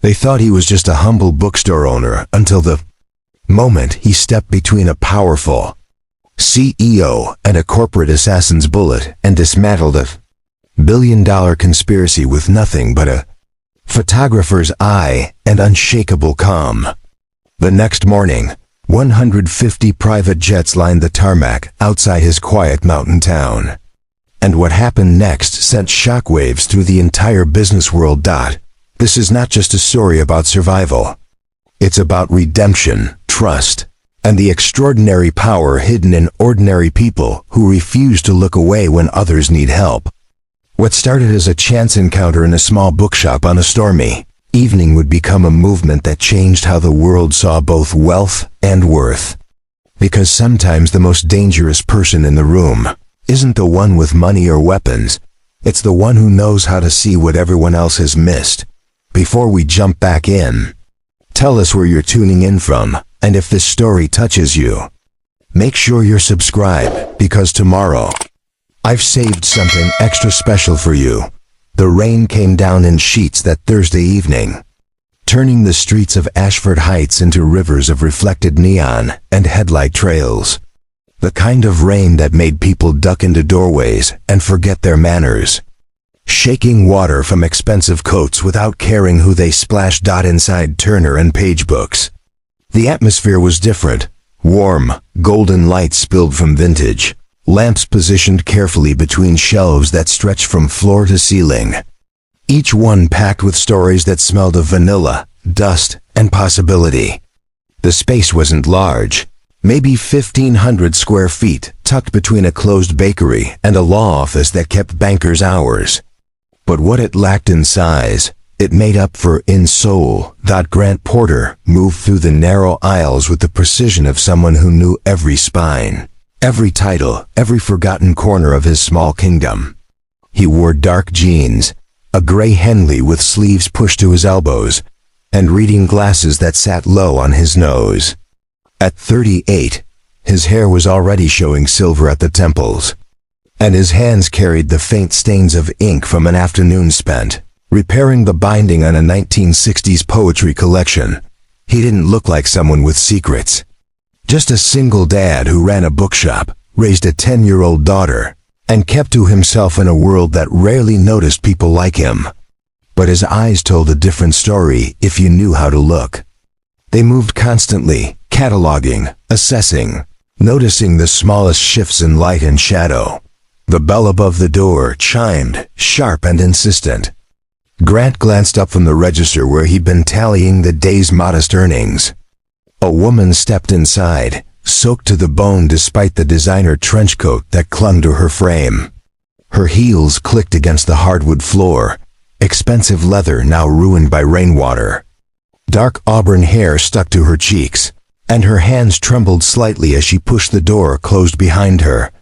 They thought he was just a humble bookstore owner until the moment he stepped between a powerful CEO and a corporate assassin's bullet and dismantled a billion-dollar conspiracy with nothing but a photographer's eye and unshakable calm. The next morning, 150 private jets lined the tarmac outside his quiet mountain town. And what happened next sent shockwaves through the entire business world. This is not just a story about survival. It's about redemption, trust, and the extraordinary power hidden in ordinary people who refuse to look away when others need help. What started as a chance encounter in a small bookshop on a stormy evening would become a movement that changed how the world saw both wealth and worth. Because sometimes the most dangerous person in the room isn't the one with money or weapons, it's the one who knows how to see what everyone else has missed. Before we jump back in, tell us where you're tuning in from, and if this story touches you, make sure you're subscribed, because tomorrow, I've saved something extra special for you. The rain came down in sheets that Thursday evening, turning the streets of Ashford Heights into rivers of reflected neon and headlight trails. The kind of rain that made people duck into doorways and forget their manners, shaking water from expensive coats without caring who they splashed inside Turner and Page books. The atmosphere was different. Warm, golden light spilled from vintage lamps positioned carefully between shelves that stretched from floor to ceiling, each one packed with stories that smelled of vanilla, dust, and possibility. The space wasn't large, maybe 1,500 square feet, tucked between a closed bakery and a law office that kept bankers' hours. But what it lacked in size, it made up for in soul. Grant Porter moved through the narrow aisles with the precision of someone who knew every spine, every title, every forgotten corner of his small kingdom. He wore dark jeans, a gray Henley with sleeves pushed to his elbows, and reading glasses that sat low on his nose. At 38, his hair was already showing silver at the temples, and his hands carried the faint stains of ink from an afternoon spent repairing the binding on a 1960s poetry collection. He didn't look like someone with secrets. Just a single dad who ran a bookshop, raised a 10-year-old daughter, and kept to himself in a world that rarely noticed people like him. But his eyes told a different story if you knew how to look. They moved constantly, cataloging, assessing, noticing the smallest shifts in light and shadow. The bell above the door chimed, sharp and insistent. Grant glanced up from the register where he'd been tallying the day's modest earnings. A woman stepped inside, soaked to the bone despite the designer trench coat that clung to her frame. Her heels clicked against the hardwood floor, expensive leather now ruined by rainwater. Dark auburn hair stuck to her cheeks, and her hands trembled slightly as she pushed the door closed behind her.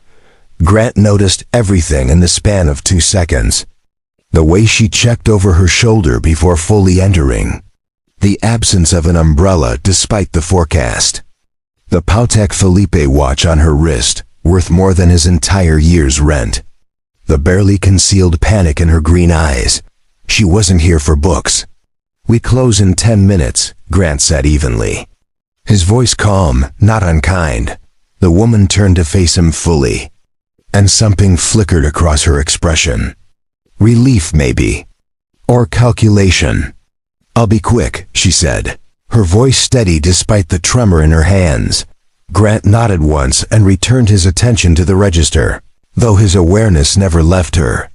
Grant noticed everything in the span of 2 seconds. The way she checked over her shoulder before fully entering. The absence of an umbrella despite the forecast. The Patek Philippe watch on her wrist, worth more than his entire year's rent. The barely concealed panic in her green eyes. She wasn't here for books. "We close in 10 minutes, Grant said evenly. His voice calm, not unkind. The woman turned to face him fully, and something flickered across her expression. Relief, maybe. Or calculation. "I'll be quick," she said, her voice steady despite the tremor in her hands. Grant nodded once and returned his attention to the register, though his awareness never left her.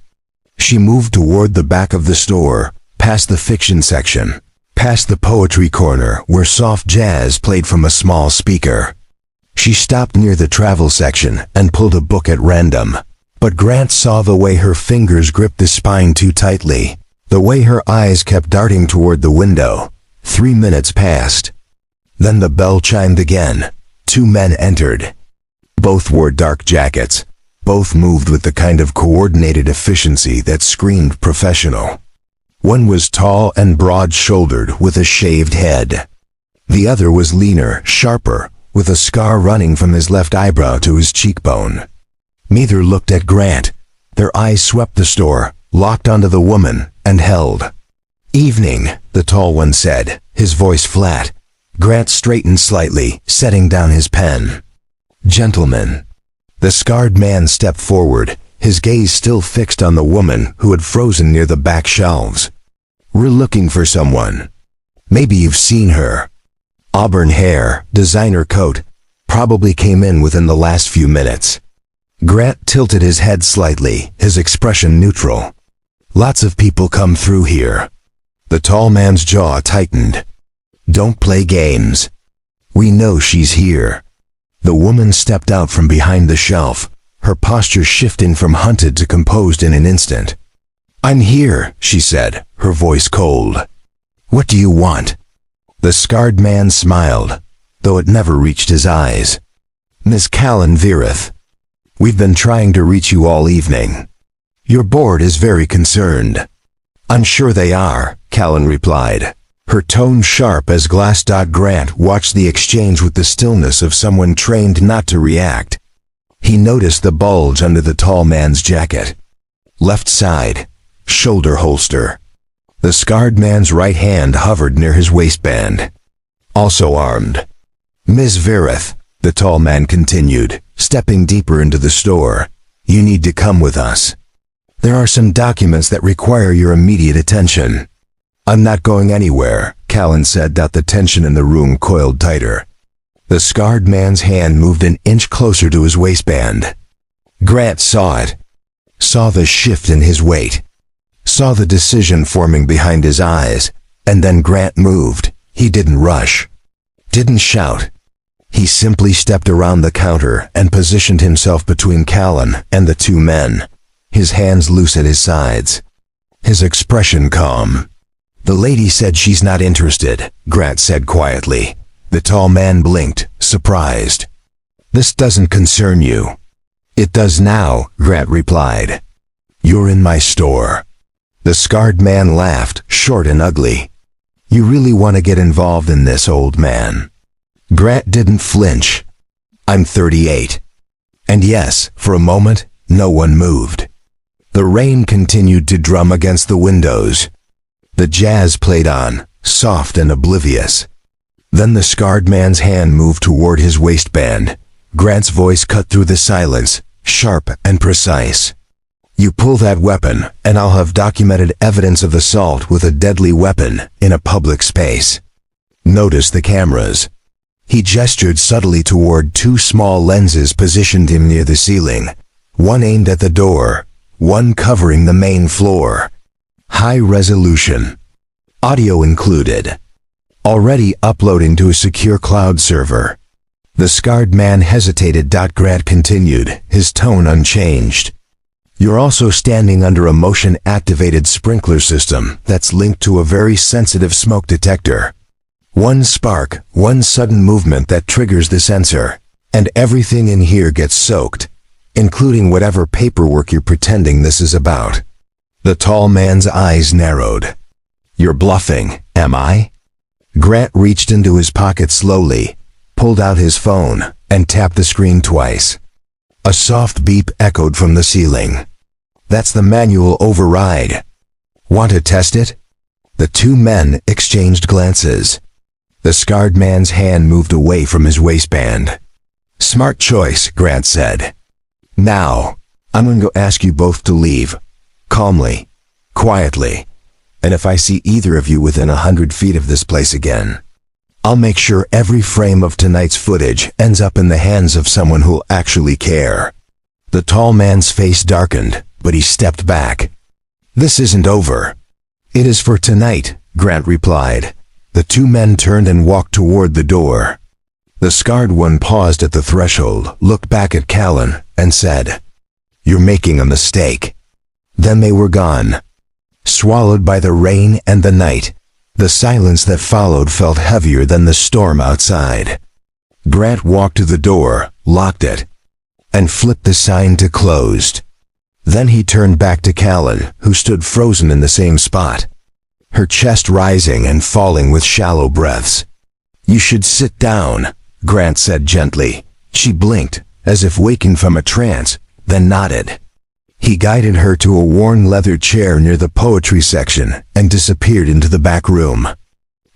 She moved toward the back of the store, past the fiction section, past the poetry corner where soft jazz played from a small speaker. She stopped near the travel section and pulled a book at random. But Grant saw the way her fingers gripped the spine too tightly, the way her eyes kept darting toward the window. 3 minutes passed. Then the bell chimed again. 2 men entered. Both wore dark jackets. Both moved with the kind of coordinated efficiency that screamed professional. One was tall and broad-shouldered with a shaved head. The other was leaner, sharper, with a scar running from his left eyebrow to his cheekbone. Neither looked at Grant. Their eyes swept the store, locked onto the woman, and held. "Evening," the tall one said, his voice flat. Grant straightened slightly, setting down his pen. "Gentlemen." The scarred man stepped forward, his gaze still fixed on the woman who had frozen near the back shelves. "We're looking for someone. Maybe you've seen her. Auburn hair, designer coat, probably came in within the last few minutes." Grant tilted his head slightly, his expression neutral. "Lots of people come through here." The tall man's jaw tightened. "Don't play games. We know she's here." The woman stepped out from behind the shelf, her posture shifting from hunted to composed in an instant. "I'm here," she said, her voice cold. "What do you want?" The scarred man smiled, though it never reached his eyes. "Miss Callan Virith. We've been trying to reach you all evening. Your board is very concerned." "I'm sure they are," Callan replied, her tone sharp as glass. Grant watched the exchange with the stillness of someone trained not to react. He noticed the bulge under the tall man's jacket. Left side, shoulder holster. The scarred man's right hand hovered near his waistband. "Also armed." "Ms. Virith," the tall man continued, stepping deeper into the store, "you need to come with us. There are some documents that require your immediate attention." "I'm not going anywhere," Callan said. The tension in the room coiled tighter. The scarred man's hand moved an inch closer to his waistband. Grant saw it. Saw the shift in his weight. Saw the decision forming behind his eyes. And then Grant moved. He didn't rush. Didn't shout. He simply stepped around the counter and positioned himself between Callan and the two men, his hands loose at his sides. His expression calm. "The lady said she's not interested," Grant said quietly. The tall man blinked, surprised. "This doesn't concern you." "It does now," Grant replied. "You're in my store." The scarred man laughed, short and ugly. "You really want to get involved in this, old man?" Grant didn't flinch. "I'm 38. And yes, for a moment, no one moved. The rain continued to drum against the windows. The jazz played on, soft and oblivious. Then the scarred man's hand moved toward his waistband. Grant's voice cut through the silence, sharp and precise. "You pull that weapon, and I'll have documented evidence of assault with a deadly weapon in a public space. Notice the cameras." He gestured subtly toward two small lenses positioned near the ceiling, one aimed at the door, one covering the main floor. High resolution. Audio included. Already uploading to a secure cloud server. The scarred man hesitated. Grant continued, his tone unchanged. "You're also standing under a motion-activated sprinkler system that's linked to a very sensitive smoke detector. One spark, one sudden movement that triggers the sensor, and everything in here gets soaked, including whatever paperwork you're pretending this is about." The tall man's eyes narrowed. "You're bluffing, am I?" Grant reached into his pocket slowly, pulled out his phone, and tapped the screen twice. A soft beep echoed from the ceiling. "That's the manual override. Want to test it?" The two men exchanged glances. The scarred man's hand moved away from his waistband. "Smart choice," Grant said. "Now, I'm going to ask you both to leave. Calmly. Quietly. And if I see either of you within 100 feet of this place again, I'll make sure every frame of tonight's footage ends up in the hands of someone who'll actually care." The tall man's face darkened, but he stepped back. "This isn't over." "It is for tonight," Grant replied. The two men turned and walked toward the door. The scarred one paused at the threshold, looked back at Callan, and said, "You're making a mistake." Then they were gone. Swallowed by the rain and the night, the silence that followed felt heavier than the storm outside. Grant walked to the door, locked it, and flipped the sign to closed. Then he turned back to Callan, who stood frozen in the same spot, her chest rising and falling with shallow breaths. "You should sit down," Grant said gently. She blinked, as if waking from a trance, then nodded. He guided her to a worn leather chair near the poetry section and disappeared into the back room.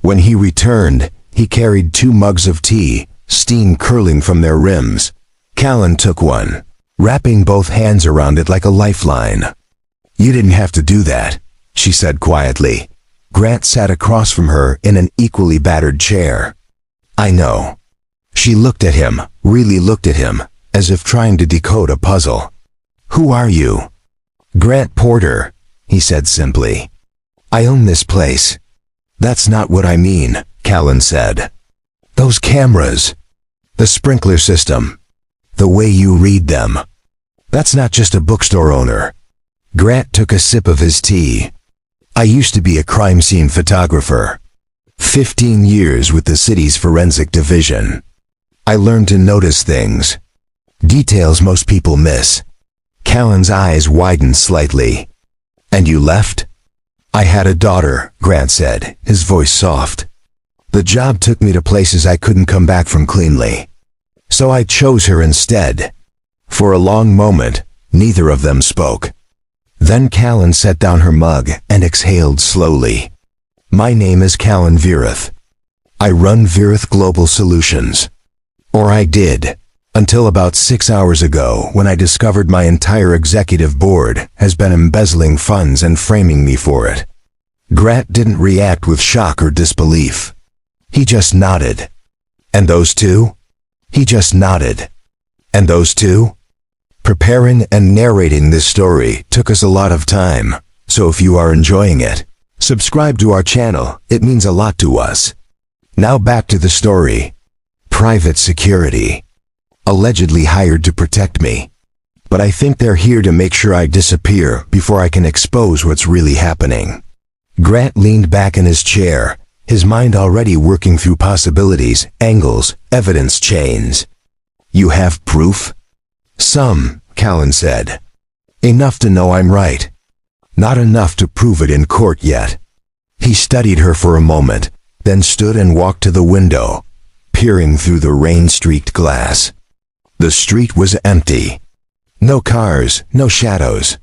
When he returned, he carried 2 mugs of tea, steam curling from their rims. Callan took one, wrapping both hands around it like a lifeline. "You didn't have to do that," she said quietly. Grant sat across from her in an equally battered chair. "I know." She looked at him, really looked at him, as if trying to decode a puzzle. "Who are you?" "Grant Porter," he said simply. "I own this place." "That's not what I mean," Callan said. "Those cameras, the sprinkler system, the way you read them. That's not just a bookstore owner." Grant took a sip of his tea. "I used to be a crime scene photographer. 15 years with the city's forensic division. I learned to notice things. Details most people miss." Callan's eyes widened slightly. "And you left?" "I had a daughter," Grant said, his voice soft. "The job took me to places I couldn't come back from cleanly. So I chose her instead." For a long moment, neither of them spoke. Then Callan set down her mug and exhaled slowly. "My name is Callan Virith. I run Virith Global Solutions. Or I did, until about 6 hours ago when I discovered my entire executive board has been embezzling funds and framing me for it." Grant didn't react with shock or disbelief. He just nodded. "And those two?" He just nodded. "And those two?" Preparing and narrating this story took us a lot of time, so if you are enjoying it, subscribe to our channel, it means a lot to us. Now back to the story. Private security. Allegedly hired to protect me. But I think they're here to make sure I disappear before I can expose what's really happening. Grant leaned back in his chair, his mind already working through possibilities, angles, evidence chains. "You have proof?" "Some," Callan said. "Enough to know I'm right. Not enough to prove it in court yet." He studied her for a moment, then stood and walked to the window, peering through the rain-streaked glass. The street was empty. No cars, no shadows.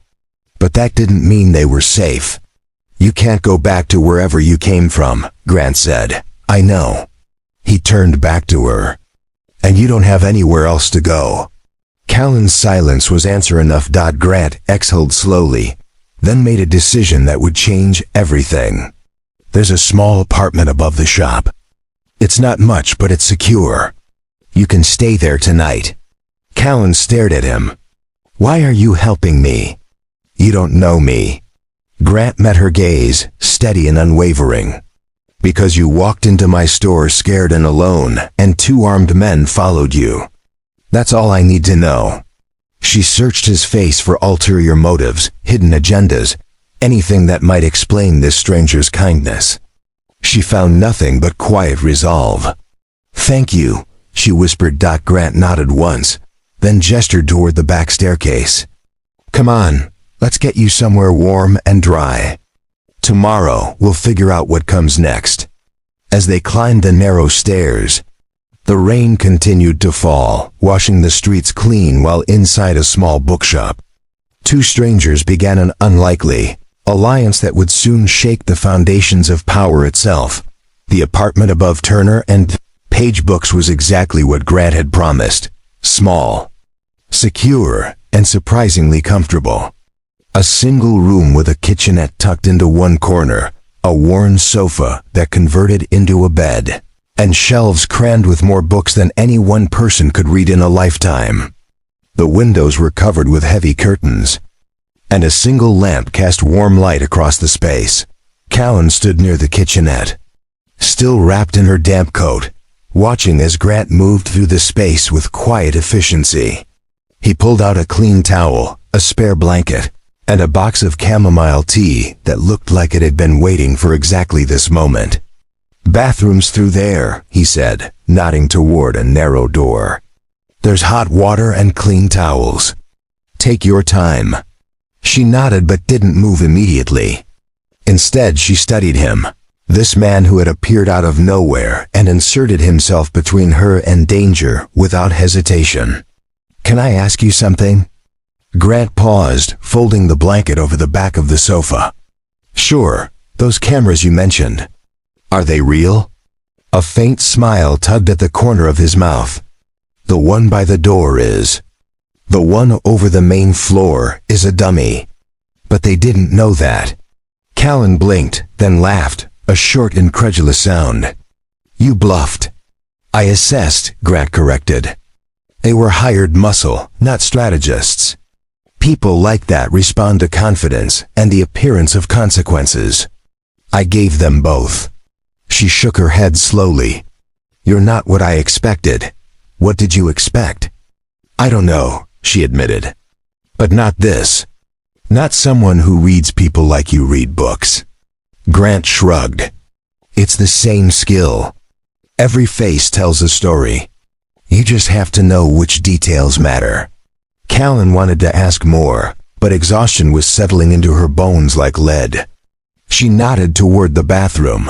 But that didn't mean they were safe. "You can't go back to wherever you came from," Grant said. "I know." He turned back to her. "And you don't have anywhere else to go." Callan's silence was answer enough. Grant exhaled slowly, then made a decision that would change everything. "There's a small apartment above the shop. It's not much, but it's secure. You can stay there tonight." Callan stared at him. "Why are you helping me?" "You don't know me." Grant met her gaze, steady and unwavering. "Because you walked into my store scared and alone, and 2 armed men followed you. That's all I need to know." She searched his face for ulterior motives, hidden agendas, anything that might explain this stranger's kindness. She found nothing but quiet resolve. "Thank you," she whispered. Grant nodded once, then gestured toward the back staircase. "Come on, let's get you somewhere warm and dry. Tomorrow we'll figure out what comes next." As they climbed the narrow stairs, the rain continued to fall, washing the streets clean while inside a small bookshop. 2 strangers began an unlikely alliance that would soon shake the foundations of power itself. The apartment above Turner and Page Books was exactly what Grant had promised. Small, secure, and surprisingly comfortable. A single room with a kitchenette tucked into one corner, a worn sofa that converted into a bed, and shelves crammed with more books than any one person could read in a lifetime. The windows were covered with heavy curtains, and a single lamp cast warm light across the space. Callan stood near the kitchenette, still wrapped in her damp coat, watching as Grant moved through the space with quiet efficiency. He pulled out a clean towel, a spare blanket, and a box of chamomile tea that looked like it had been waiting for exactly this moment. "Bathrooms through there," he said, nodding toward a narrow door. "There's hot water and clean towels. Take your time." She nodded but didn't move immediately. Instead, she studied him, this man who had appeared out of nowhere and inserted himself between her and danger without hesitation. "Can I ask you something?" Grant paused, folding the blanket over the back of the sofa. Sure, those cameras you mentioned. Are they real? A faint smile tugged at the corner of his mouth. The one by the door is. The one over the main floor is a dummy. But they didn't know that. Callan blinked, then laughed, a short, incredulous sound. You bluffed. I assessed, Grant corrected. They were hired muscle, not strategists. People like that respond to confidence and the appearance of consequences. I gave them both. She shook her head slowly. You're not what I expected. What did you expect? I don't know, she admitted. But not this. Not someone who reads people like you read books. Grant shrugged. It's the same skill. Every face tells a story. You just have to know which details matter. Callan wanted to ask more, but exhaustion was settling into her bones like lead. She nodded toward the bathroom.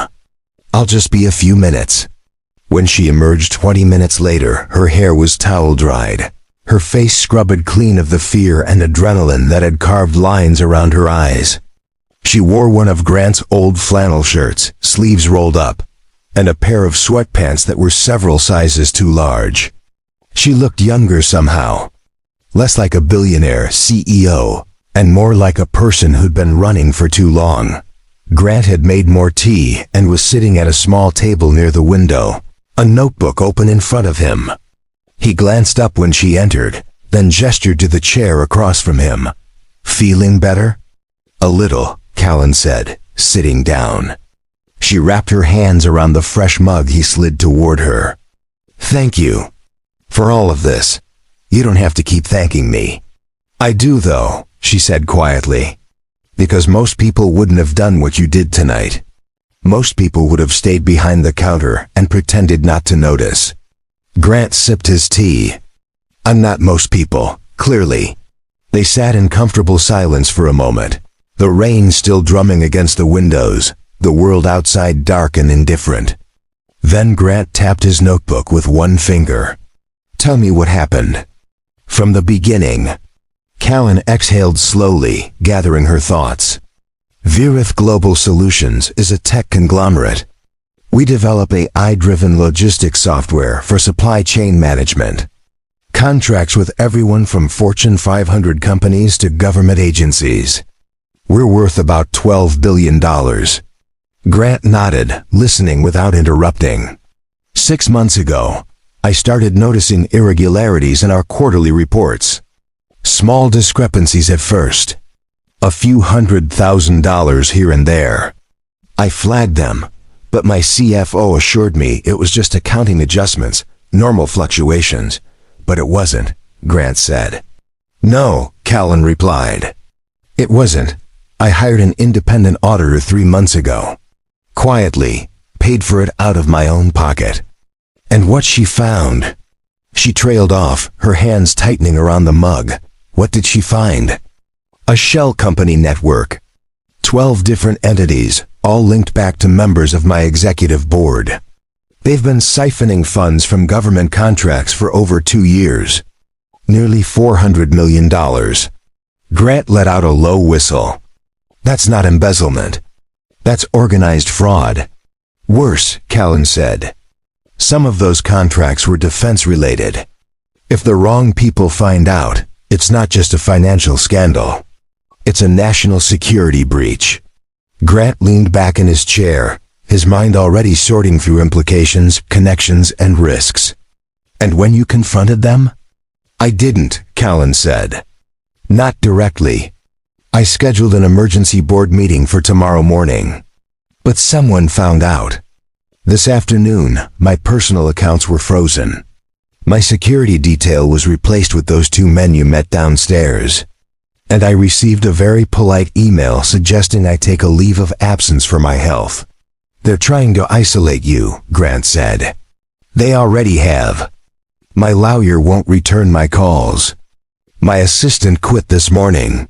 I'll just be a few minutes. When she emerged 20 minutes later, her hair was towel-dried. Her face scrubbed clean of the fear and adrenaline that had carved lines around her eyes. She wore one of Grant's old flannel shirts, sleeves rolled up, and a pair of sweatpants that were several sizes too large. She looked younger somehow. Less like a billionaire CEO, and more like a person who'd been running for too long. Grant had made more tea and was sitting at a small table near the window, a notebook open in front of him. He glanced up when she entered, then gestured to the chair across from him. Feeling better? A little, Callan said, sitting down. She wrapped her hands around the fresh mug he slid toward her. Thank you. For all of this. You don't have to keep thanking me. I do, though, she said quietly. Because most people wouldn't have done what you did tonight. Most people would have stayed behind the counter and pretended not to notice. Grant sipped his tea. I'm not most people, clearly. They sat in comfortable silence for a moment, the rain still drumming against the windows, the world outside dark and indifferent. Then Grant tapped his notebook with one finger. Tell me what happened. From the beginning. Callan exhaled slowly, gathering her thoughts. Virith Global Solutions is a tech conglomerate. We develop AI-driven logistics software for supply chain management. Contracts with everyone from Fortune 500 companies to government agencies. We're worth about $12 billion. Grant nodded, listening without interrupting. 6 months ago, I started noticing irregularities in our quarterly reports. Small discrepancies at first. A few $100,000 here and there. I flagged them, but my CFO assured me it was just accounting adjustments, normal fluctuations. But it wasn't, Grant said. No, Callan replied. It wasn't. I hired an independent auditor 3 months ago. Quietly, paid for it out of my own pocket. And what she found? She trailed off, her hands tightening around the mug. What did she find? A shell company network. 12 different entities, all linked back to members of my executive board. They've been siphoning funds from government contracts for over 2 years. Nearly $400 million. Grant let out a low whistle. That's not embezzlement. That's organized fraud. Worse, Callan said. Some of those contracts were defense-related. If the wrong people find out, it's not just a financial scandal. It's a national security breach. Grant leaned back in his chair, his mind already sorting through implications, connections, and risks. And when you confronted them? I didn't, Callan said. Not directly. I scheduled an emergency board meeting for tomorrow morning. But someone found out. This afternoon, my personal accounts were frozen. My security detail was replaced with those 2 men you met downstairs. And I received a very polite email suggesting I take a leave of absence for my health. They're trying to isolate you, Grant said. They already have. My lawyer won't return my calls. My assistant quit this morning.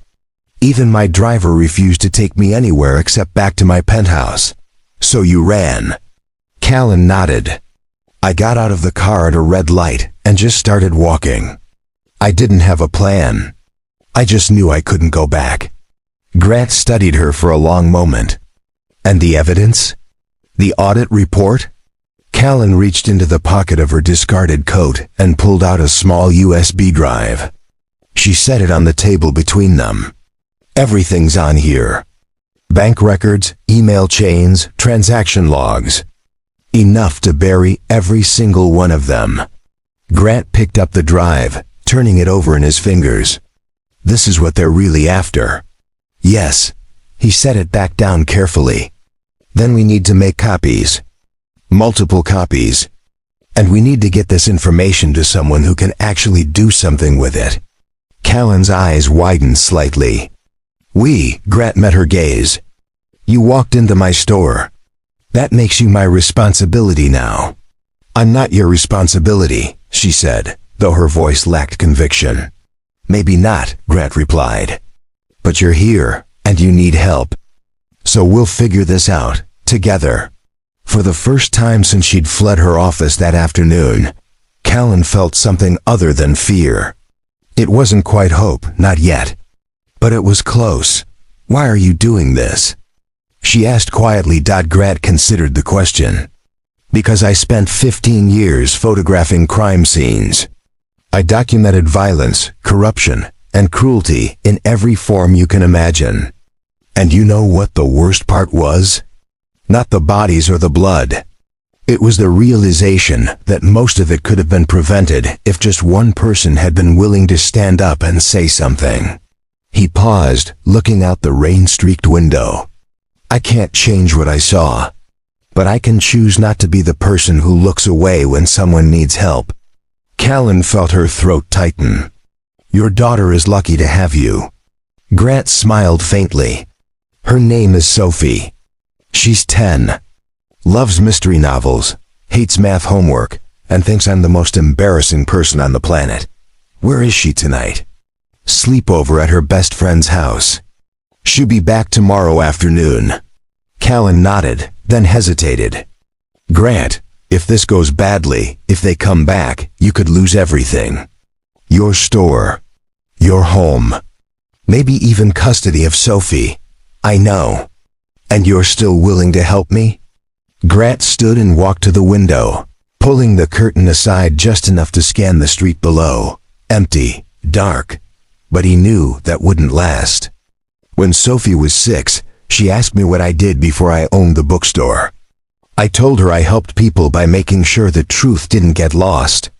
Even my driver refused to take me anywhere except back to my penthouse. So you ran. Callan nodded. I got out of the car at a red light and just started walking. I didn't have a plan. I just knew I couldn't go back. Grant studied her for a long moment. And the evidence? The audit report? Callan reached into the pocket of her discarded coat and pulled out a small USB drive. She set it on the table between them. Everything's on here. Bank records, email chains, transaction logs. Enough to bury every single one of them. Grant picked up the drive, turning it over in his fingers. This is what they're really after. Yes. He set it back down carefully. Then we need to make copies. Multiple copies. And we need to get this information to someone who can actually do something with it. Callan's eyes widened slightly. Grant met her gaze. You walked into my store. That makes you my responsibility now. I'm not your responsibility, she said, though her voice lacked conviction. Maybe not, Grant replied. But you're here, and you need help. So we'll figure this out, together. For the first time since she'd fled her office that afternoon, Callan felt something other than fear. It wasn't quite hope, not yet. But it was close. Why are you doing this? She asked quietly. Grant considered the question. Because I spent 15 years photographing crime scenes. I documented violence, corruption, and cruelty in every form you can imagine. And you know what the worst part was? Not the bodies or the blood. It was the realization that most of it could have been prevented if just one person had been willing to stand up and say something. He paused, looking out the rain-streaked window. I can't change what I saw. But I can choose not to be the person who looks away when someone needs help. Callan felt her throat tighten. Your daughter is lucky to have you. Grant smiled faintly. Her name is Sophie. She's 10. Loves mystery novels, hates math homework, and thinks I'm the most embarrassing person on the planet. Where is she tonight? Sleepover at her best friend's house. She'll be back tomorrow afternoon. Callan nodded, then hesitated. Grant, if this goes badly, if they come back, you could lose everything. Your store. Your home. Maybe even custody of Sophie. I know. And you're still willing to help me? Grant stood and walked to the window, pulling the curtain aside just enough to scan the street below. Empty, dark. But he knew that wouldn't last. When Sophie was 6, she asked me what I did before I owned the bookstore. I told her I helped people by making sure the truth didn't get lost.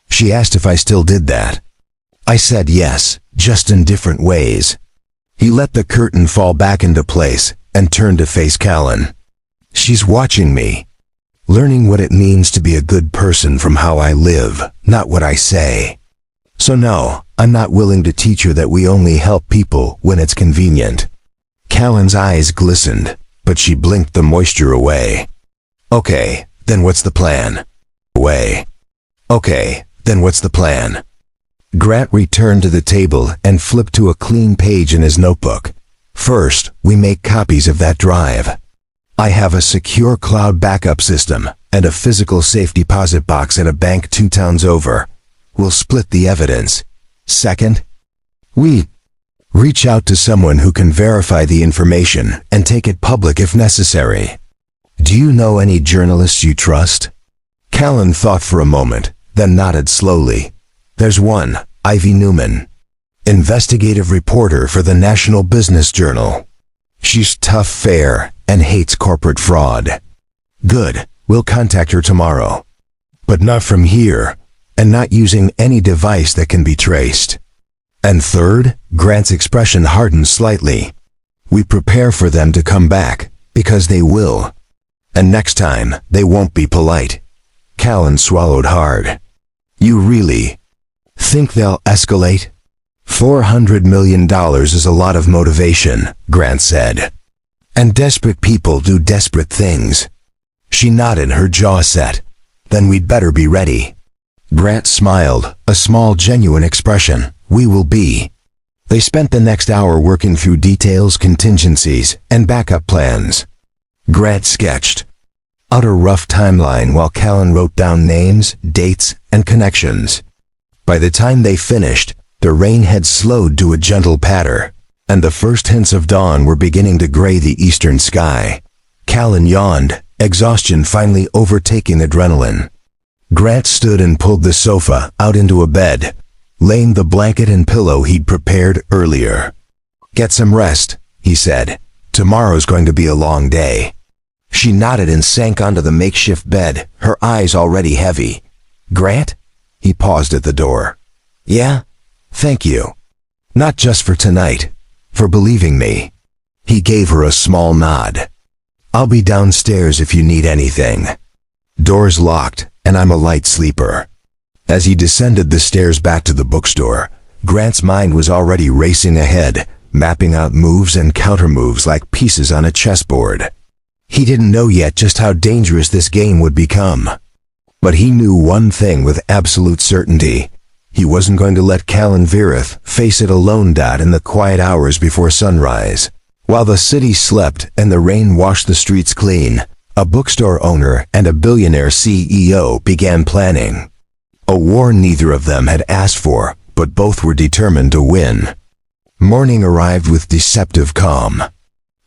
She asked if I still did that. I said yes, just in different ways. He let the curtain fall back into place and turned to face Callan. She's watching me, learning what it means to be a good person from how I live, not what I say. So no, I'm not willing to teach her that we only help people when it's convenient. Callan's eyes glistened, but she blinked the moisture away. Okay, then what's the plan? Okay, then what's the plan? Grant returned to the table and flipped to a clean page in his notebook. First, we make copies of that drive. I have a secure cloud backup system and a physical safe deposit box at a bank 2 towns over. We'll split the evidence. Second, we reach out to someone who can verify the information and take it public if necessary. Do you know any journalists you trust? Callan thought for a moment, then nodded slowly. There's one, Ivy Newman, investigative reporter for the National Business Journal. She's tough, fair, and hates corporate fraud. Good, we'll contact her tomorrow. But not from here, and not using any device that can be traced. And third, Grant's expression hardened slightly. We prepare for them to come back, because they will. And next time, they won't be polite. Callan swallowed hard. You really think they'll escalate? $400 million is a lot of motivation, Grant said. And desperate people do desperate things. She nodded, her jaw set. Then we'd better be ready. Grant smiled, a small genuine expression. We will be. They spent the next hour working through details, contingencies, and backup plans. Grant sketched out a rough timeline while Callan wrote down names, dates, and connections. By the time they finished, The rain had slowed to a gentle patter, and the first hints of dawn were beginning to gray the eastern sky. Callan yawned, exhaustion finally overtaking adrenaline. Grant stood and pulled the sofa out into a bed, laying the blanket and pillow he'd prepared earlier. "Get some rest," he said. "Tomorrow's going to be a long day." She nodded and sank onto the makeshift bed, her eyes already heavy. "Grant?" He paused at the door. "Yeah? Thank you. Not just for tonight, for believing me." He gave her a small nod. "I'll be downstairs if you need anything. Door's locked, and I'm a light sleeper." As he descended the stairs back to the bookstore, Grant's mind was already racing ahead, mapping out moves and countermoves like pieces on a chessboard. He didn't know yet just how dangerous this game would become. But he knew one thing with absolute certainty. He wasn't going to let Callan Virith face it alone in the quiet hours before sunrise. While the city slept and the rain washed the streets clean, a bookstore owner and a billionaire CEO began planning. A war neither of them had asked for, but both were determined to win. Morning arrived with deceptive calm.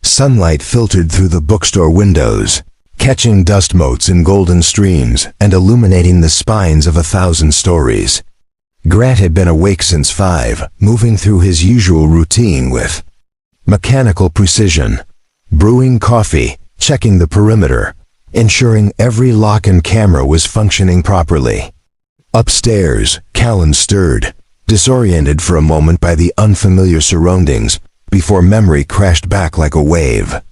Sunlight filtered through the bookstore windows, catching dust motes in golden streams and illuminating the spines of 1,000 stories. Grant had been awake since 5, moving through his usual routine with mechanical precision, brewing coffee, checking the perimeter, ensuring every lock and camera was functioning properly. Upstairs, Callan stirred, disoriented for a moment by the unfamiliar surroundings, before memory crashed back like a wave.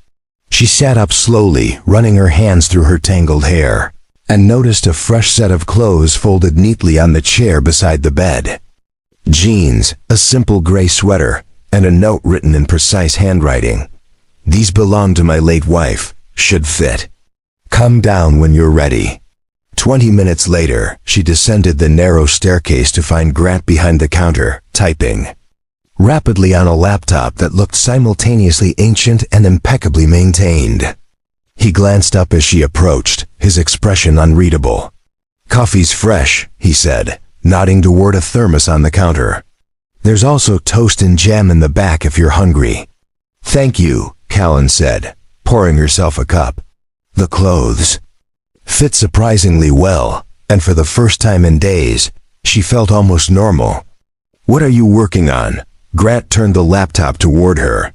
She sat up slowly, running her hands through her tangled hair, and noticed a fresh set of clothes folded neatly on the chair beside the bed. Jeans, a simple gray sweater, and a note written in precise handwriting. "These belong to my late wife, should fit. Come down when you're ready." 20 minutes later, she descended the narrow staircase to find Grant behind the counter, typing rapidly on a laptop that looked simultaneously ancient and impeccably maintained. He glanced up as she approached, his expression unreadable. "Coffee's fresh," he said, nodding toward a thermos on the counter. "There's also toast and jam in the back if you're hungry." "Thank you," Callan said, pouring herself a cup. The clothes fit surprisingly well, and for the first time in days, she felt almost normal. "What are you working on?" Grant turned the laptop toward her.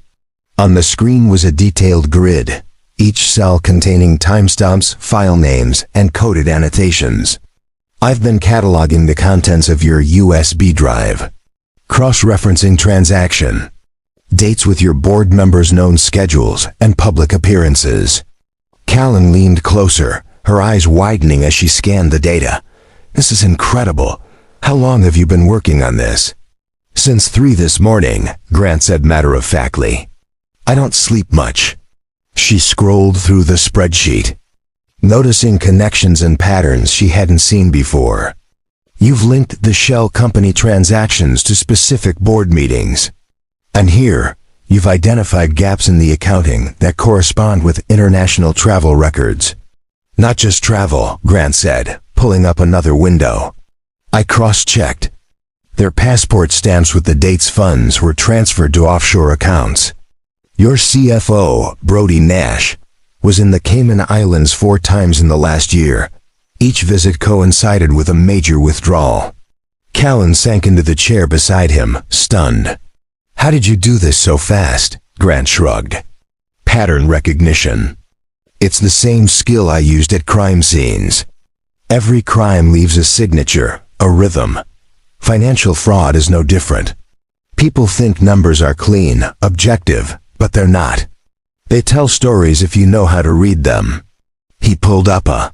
On the screen was a detailed grid, each cell containing timestamps, file names, and coded annotations. "I've been cataloging the contents of your USB drive. Cross-referencing transaction. Dates with your board members' known schedules and public appearances." Callan leaned closer, her eyes widening as she scanned the data. "This is incredible. How long have you been working on this?" "Since 3 this morning," Grant said matter-of-factly. "I don't sleep much." She scrolled through the spreadsheet, noticing connections and patterns she hadn't seen before. "You've linked the shell company transactions to specific board meetings. And here, you've identified gaps in the accounting that correspond with international travel records." "Not just travel," Grant said, pulling up another window. "I cross-checked. Their passport stamps with the dates funds were transferred to offshore accounts. Your CFO, Brody Nash, was in the Cayman Islands 4 times in the last year. Each visit coincided with a major withdrawal." Callan sank into the chair beside him, stunned. "How did you do this so fast?" Grant shrugged. "Pattern recognition. It's the same skill I used at crime scenes. Every crime leaves a signature, a rhythm. Financial fraud is no different. People think numbers are clean, objective, but they're not. They tell stories if you know how to read them." He pulled up a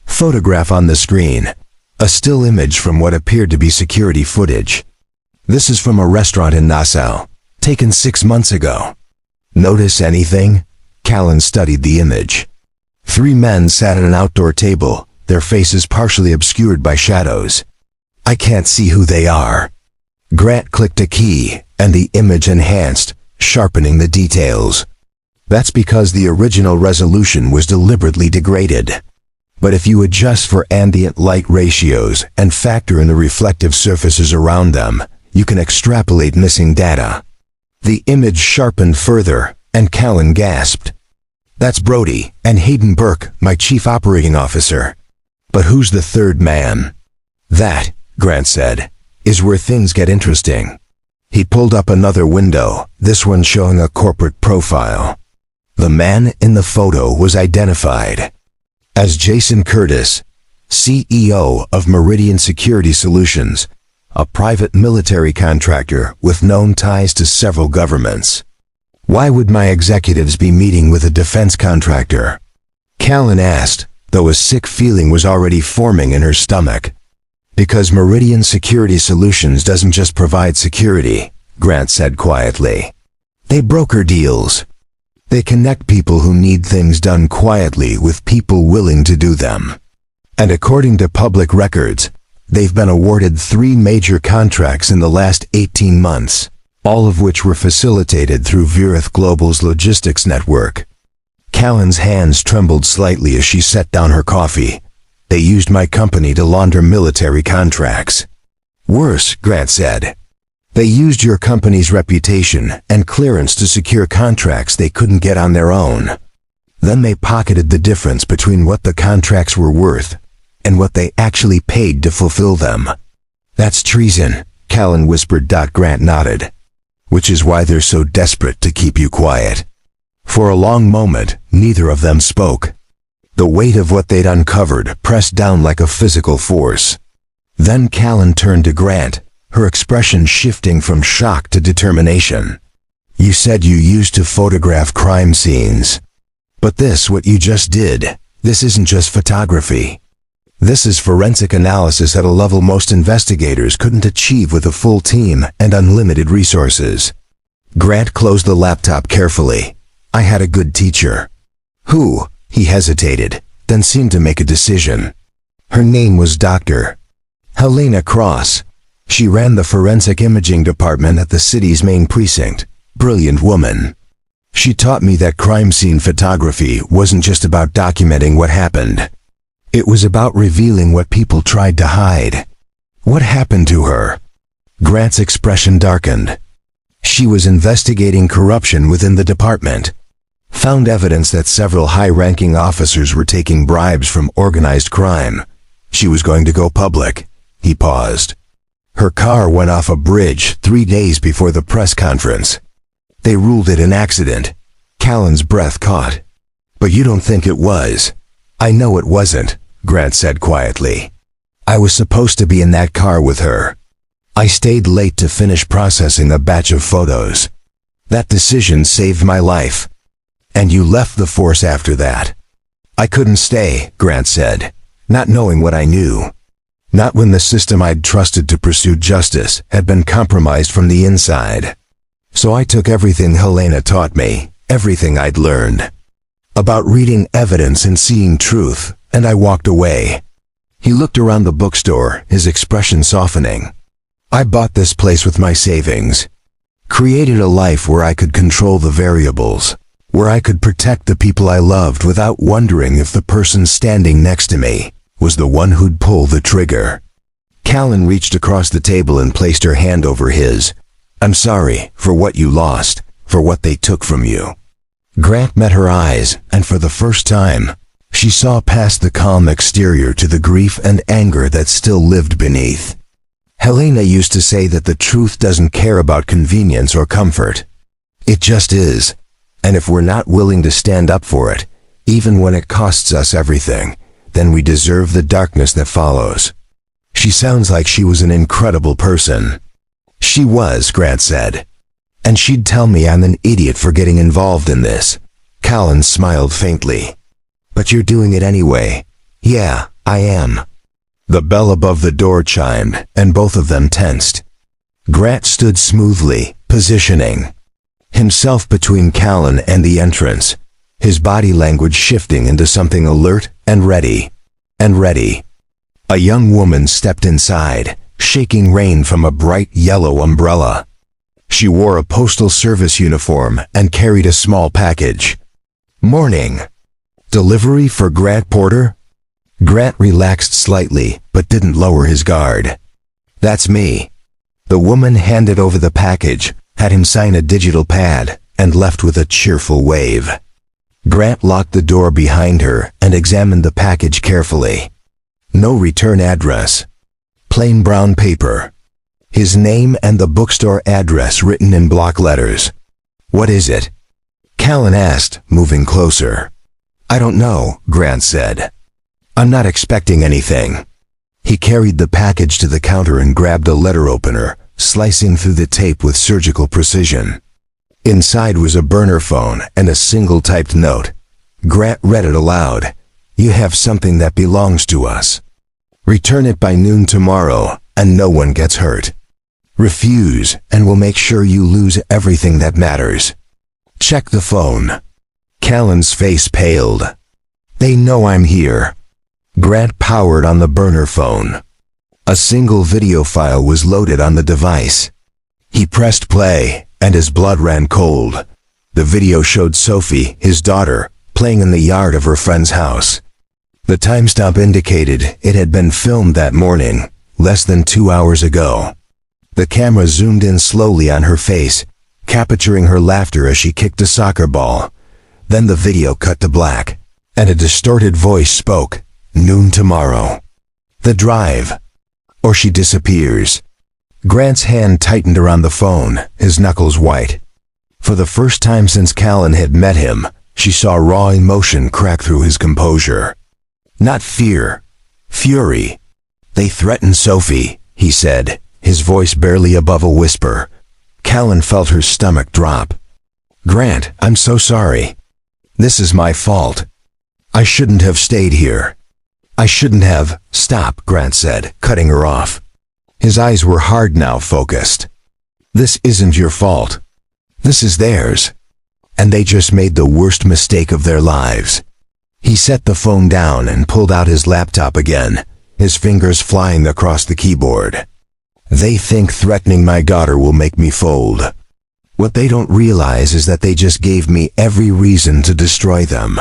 photograph on the screen, a still image from what appeared to be security footage. "This is from a restaurant in Nassau, taken 6 months ago." "Notice anything?" Callan studied the image. 3 men sat at an outdoor table, their faces partially obscured by shadows. "I can't see who they are." Grant clicked a key, and the image enhanced, sharpening the details. "That's because the original resolution was deliberately degraded. But if you adjust for ambient light ratios and factor in the reflective surfaces around them, you can extrapolate missing data. The image sharpened further, and Callan gasped. That's Brody and Hayden Burke, my chief operating officer. But who's the third man? That, Grant said, is where things get interesting. He pulled up another window, this one showing a corporate profile. The man in the photo was identified as Jason Curtis, CEO of Meridian Security Solutions, a private military contractor with known ties to several governments. Why would my executives be meeting with a defense contractor? Callan asked, though a sick feeling was already forming in her stomach. Because Meridian Security Solutions doesn't just provide security, Grant said quietly. They broker deals. They connect people who need things done quietly with people willing to do them. And according to public records, they've been awarded 3 major contracts in the last 18 months, all of which were facilitated through Virith Global's logistics network. Callan's hands trembled slightly as she set down her coffee. They used my company to launder military contracts. Worse, Grant said. They used your company's reputation and clearance to secure contracts they couldn't get on their own. Then they pocketed the difference between what the contracts were worth and what they actually paid to fulfill them. That's treason, Callan whispered. Grant nodded. Which is why they're so desperate to keep you quiet. For a long moment, neither of them spoke. The weight of what they'd uncovered pressed down like a physical force. Then Callan turned to Grant, her expression shifting from shock to determination. You said you used to photograph crime scenes. But what you just did, this isn't just photography. This is forensic analysis at a level most investigators couldn't achieve with a full team and unlimited resources. Grant closed the laptop carefully. I had a good teacher. Who? He hesitated, then seemed to make a decision. Her name was Dr. Helena Cross. She ran the forensic imaging department at the city's main precinct. Brilliant woman. She taught me that crime scene photography wasn't just about documenting what happened. It was about revealing what people tried to hide. What happened to her? Grant's expression darkened. She was investigating corruption within the department. Found evidence that several high-ranking officers were taking bribes from organized crime. She was going to go public. He paused. Her car went off a bridge 3 days before the press conference. They ruled it an accident. Callan's breath caught. But you don't think it was? I know it wasn't, Grant said quietly. I was supposed to be in that car with her. I stayed late to finish processing a batch of photos. That decision saved my life. And you left the force after that. I couldn't stay, Grant said, not knowing what I knew. Not when the system I'd trusted to pursue justice had been compromised from the inside. So I took everything Helena taught me, everything I'd learned about reading evidence and seeing truth, and I walked away. He looked around the bookstore, his expression softening. I bought this place with my savings. Created a life where I could control the variables, where I could protect the people I loved without wondering if the person standing next to me was the one who'd pull the trigger. Callan reached across the table and placed her hand over his. I'm sorry for what you lost, for what they took from you. Grant met her eyes, and for the first time, she saw past the calm exterior to the grief and anger that still lived beneath. Helena used to say that the truth doesn't care about convenience or comfort. It just is. And if we're not willing to stand up for it, even when it costs us everything, then we deserve the darkness that follows. She sounds like she was an incredible person. She was, Grant said. And she'd tell me I'm an idiot for getting involved in this. Callan smiled faintly. But you're doing it anyway. Yeah, I am. The bell above the door chimed, and both of them tensed. Grant stood smoothly, positioning himself between Callan and the entrance, his body language shifting into something alert and ready. A young woman stepped inside, shaking rain from a bright yellow umbrella. She wore a postal service uniform and carried a small package. Morning. Delivery for Grant Porter? Grant relaxed slightly, but didn't lower his guard. That's me. The woman handed over the package, had him sign a digital pad, and left with a cheerful wave. Grant locked the door behind her and examined the package carefully. No return address. Plain brown paper. His name and the bookstore address written in block letters. "What is it?" Callan asked, moving closer. "I don't know," Grant said. "I'm not expecting anything." He carried the package to the counter and grabbed a letter opener, slicing through the tape with surgical precision. Inside was a burner phone and a single typed note. Grant read it aloud. "You have something that belongs to us. Return it by noon tomorrow, and no one gets hurt. Refuse, and we'll make sure you lose everything that matters. Check the phone." Callan's face paled. "They know I'm here." Grant powered on the burner phone. A single video file was loaded on the device. He pressed play, and his blood ran cold. The video showed Sophie, his daughter, playing in the yard of her friend's house. The timestamp indicated it had been filmed that morning, less than 2 hours ago. The camera zoomed in slowly on her face, capturing her laughter as she kicked a soccer ball. Then the video cut to black, and a distorted voice spoke, "Noon tomorrow. The drive. Or she disappears." Grant's hand tightened around the phone, his knuckles white. For the first time since Callan had met him, she saw raw emotion crack through his composure. Not fear. Fury. "They threatened Sophie," he said, his voice barely above a whisper. Callan felt her stomach drop. "Grant, I'm so sorry. This is my fault. I shouldn't have stayed here. I shouldn't have—" "Stop," Grant said, cutting her off. His eyes were hard now, focused. "This isn't your fault. This is theirs. And they just made the worst mistake of their lives." He set the phone down and pulled out his laptop again, his fingers flying across the keyboard. "They think threatening my daughter will make me fold. What they don't realize is that they just gave me every reason to destroy them."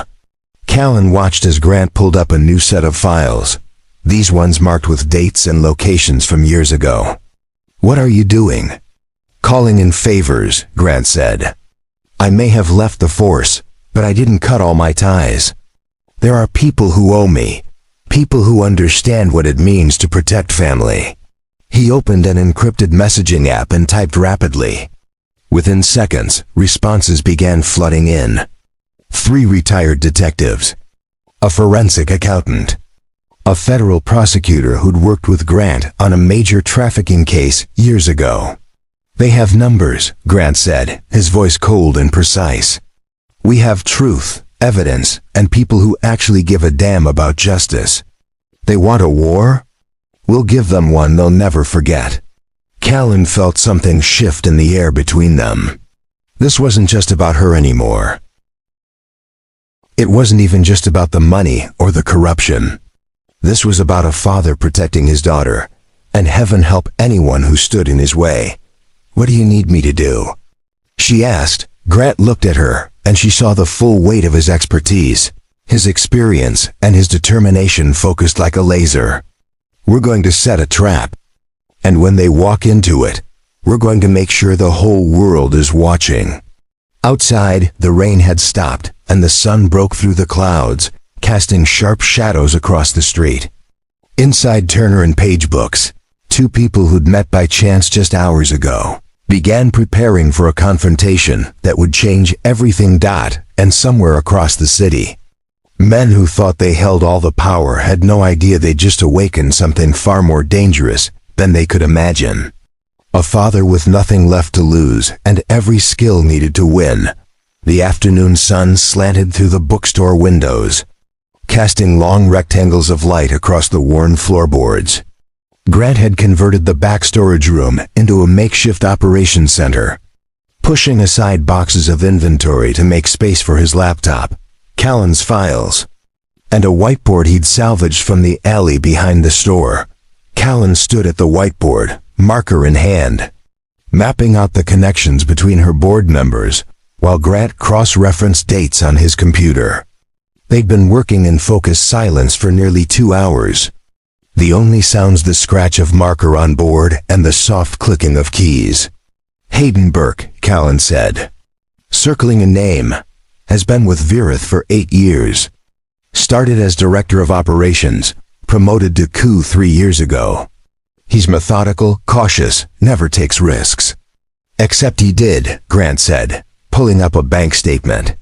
Callan watched as Grant pulled up a new set of files, these ones marked with dates and locations from years ago. "What are you doing?" "Calling in favors," Grant said. "I may have left the force, but I didn't cut all my ties. There are people who owe me, people who understand what it means to protect family." He opened an encrypted messaging app and typed rapidly. Within seconds, responses began flooding in. 3 retired detectives. A forensic accountant. A federal prosecutor who'd worked with Grant on a major trafficking case years ago. "They have numbers," Grant said, his voice cold and precise. "We have truth, evidence, and people who actually give a damn about justice. They want a war? We'll give them one they'll never forget." Callan felt something shift in the air between them. This wasn't just about her anymore. It wasn't even just about the money or the corruption. This was about a father protecting his daughter, and heaven help anyone who stood in his way. "What do you need me to do?" she asked. Grant looked at her, and she saw the full weight of his expertise, his experience, and his determination focused like a laser. "We're going to set a trap. And when they walk into it, we're going to make sure the whole world is watching." Outside, the rain had stopped, and the sun broke through the clouds, casting sharp shadows across the street. Inside Turner and Page Books, 2 people who'd met by chance just hours ago began preparing for a confrontation that would change everything. And somewhere across the city, men who thought they held all the power had no idea they'd just awakened something far more dangerous than they could imagine. A father with nothing left to lose and every skill needed to win. The afternoon sun slanted through the bookstore windows, casting long rectangles of light across the worn floorboards. Grant had converted the back storage room into a makeshift operations center, pushing aside boxes of inventory to make space for his laptop, Callan's files, and a whiteboard he'd salvaged from the alley behind the store. Callan stood at the whiteboard, marker in hand, mapping out the connections between her board members, while Grant cross-referenced dates on his computer. They'd been working in focused silence for nearly 2 hours. The only sounds the scratch of marker on board and the soft clicking of keys. Hayden Burke, Callan said. Circling a name. Has been with Virith for 8 years. Started as director of operations, promoted to coup 3 years ago. He's methodical, cautious, never takes risks. Except he did, Grant said, pulling up a bank statement.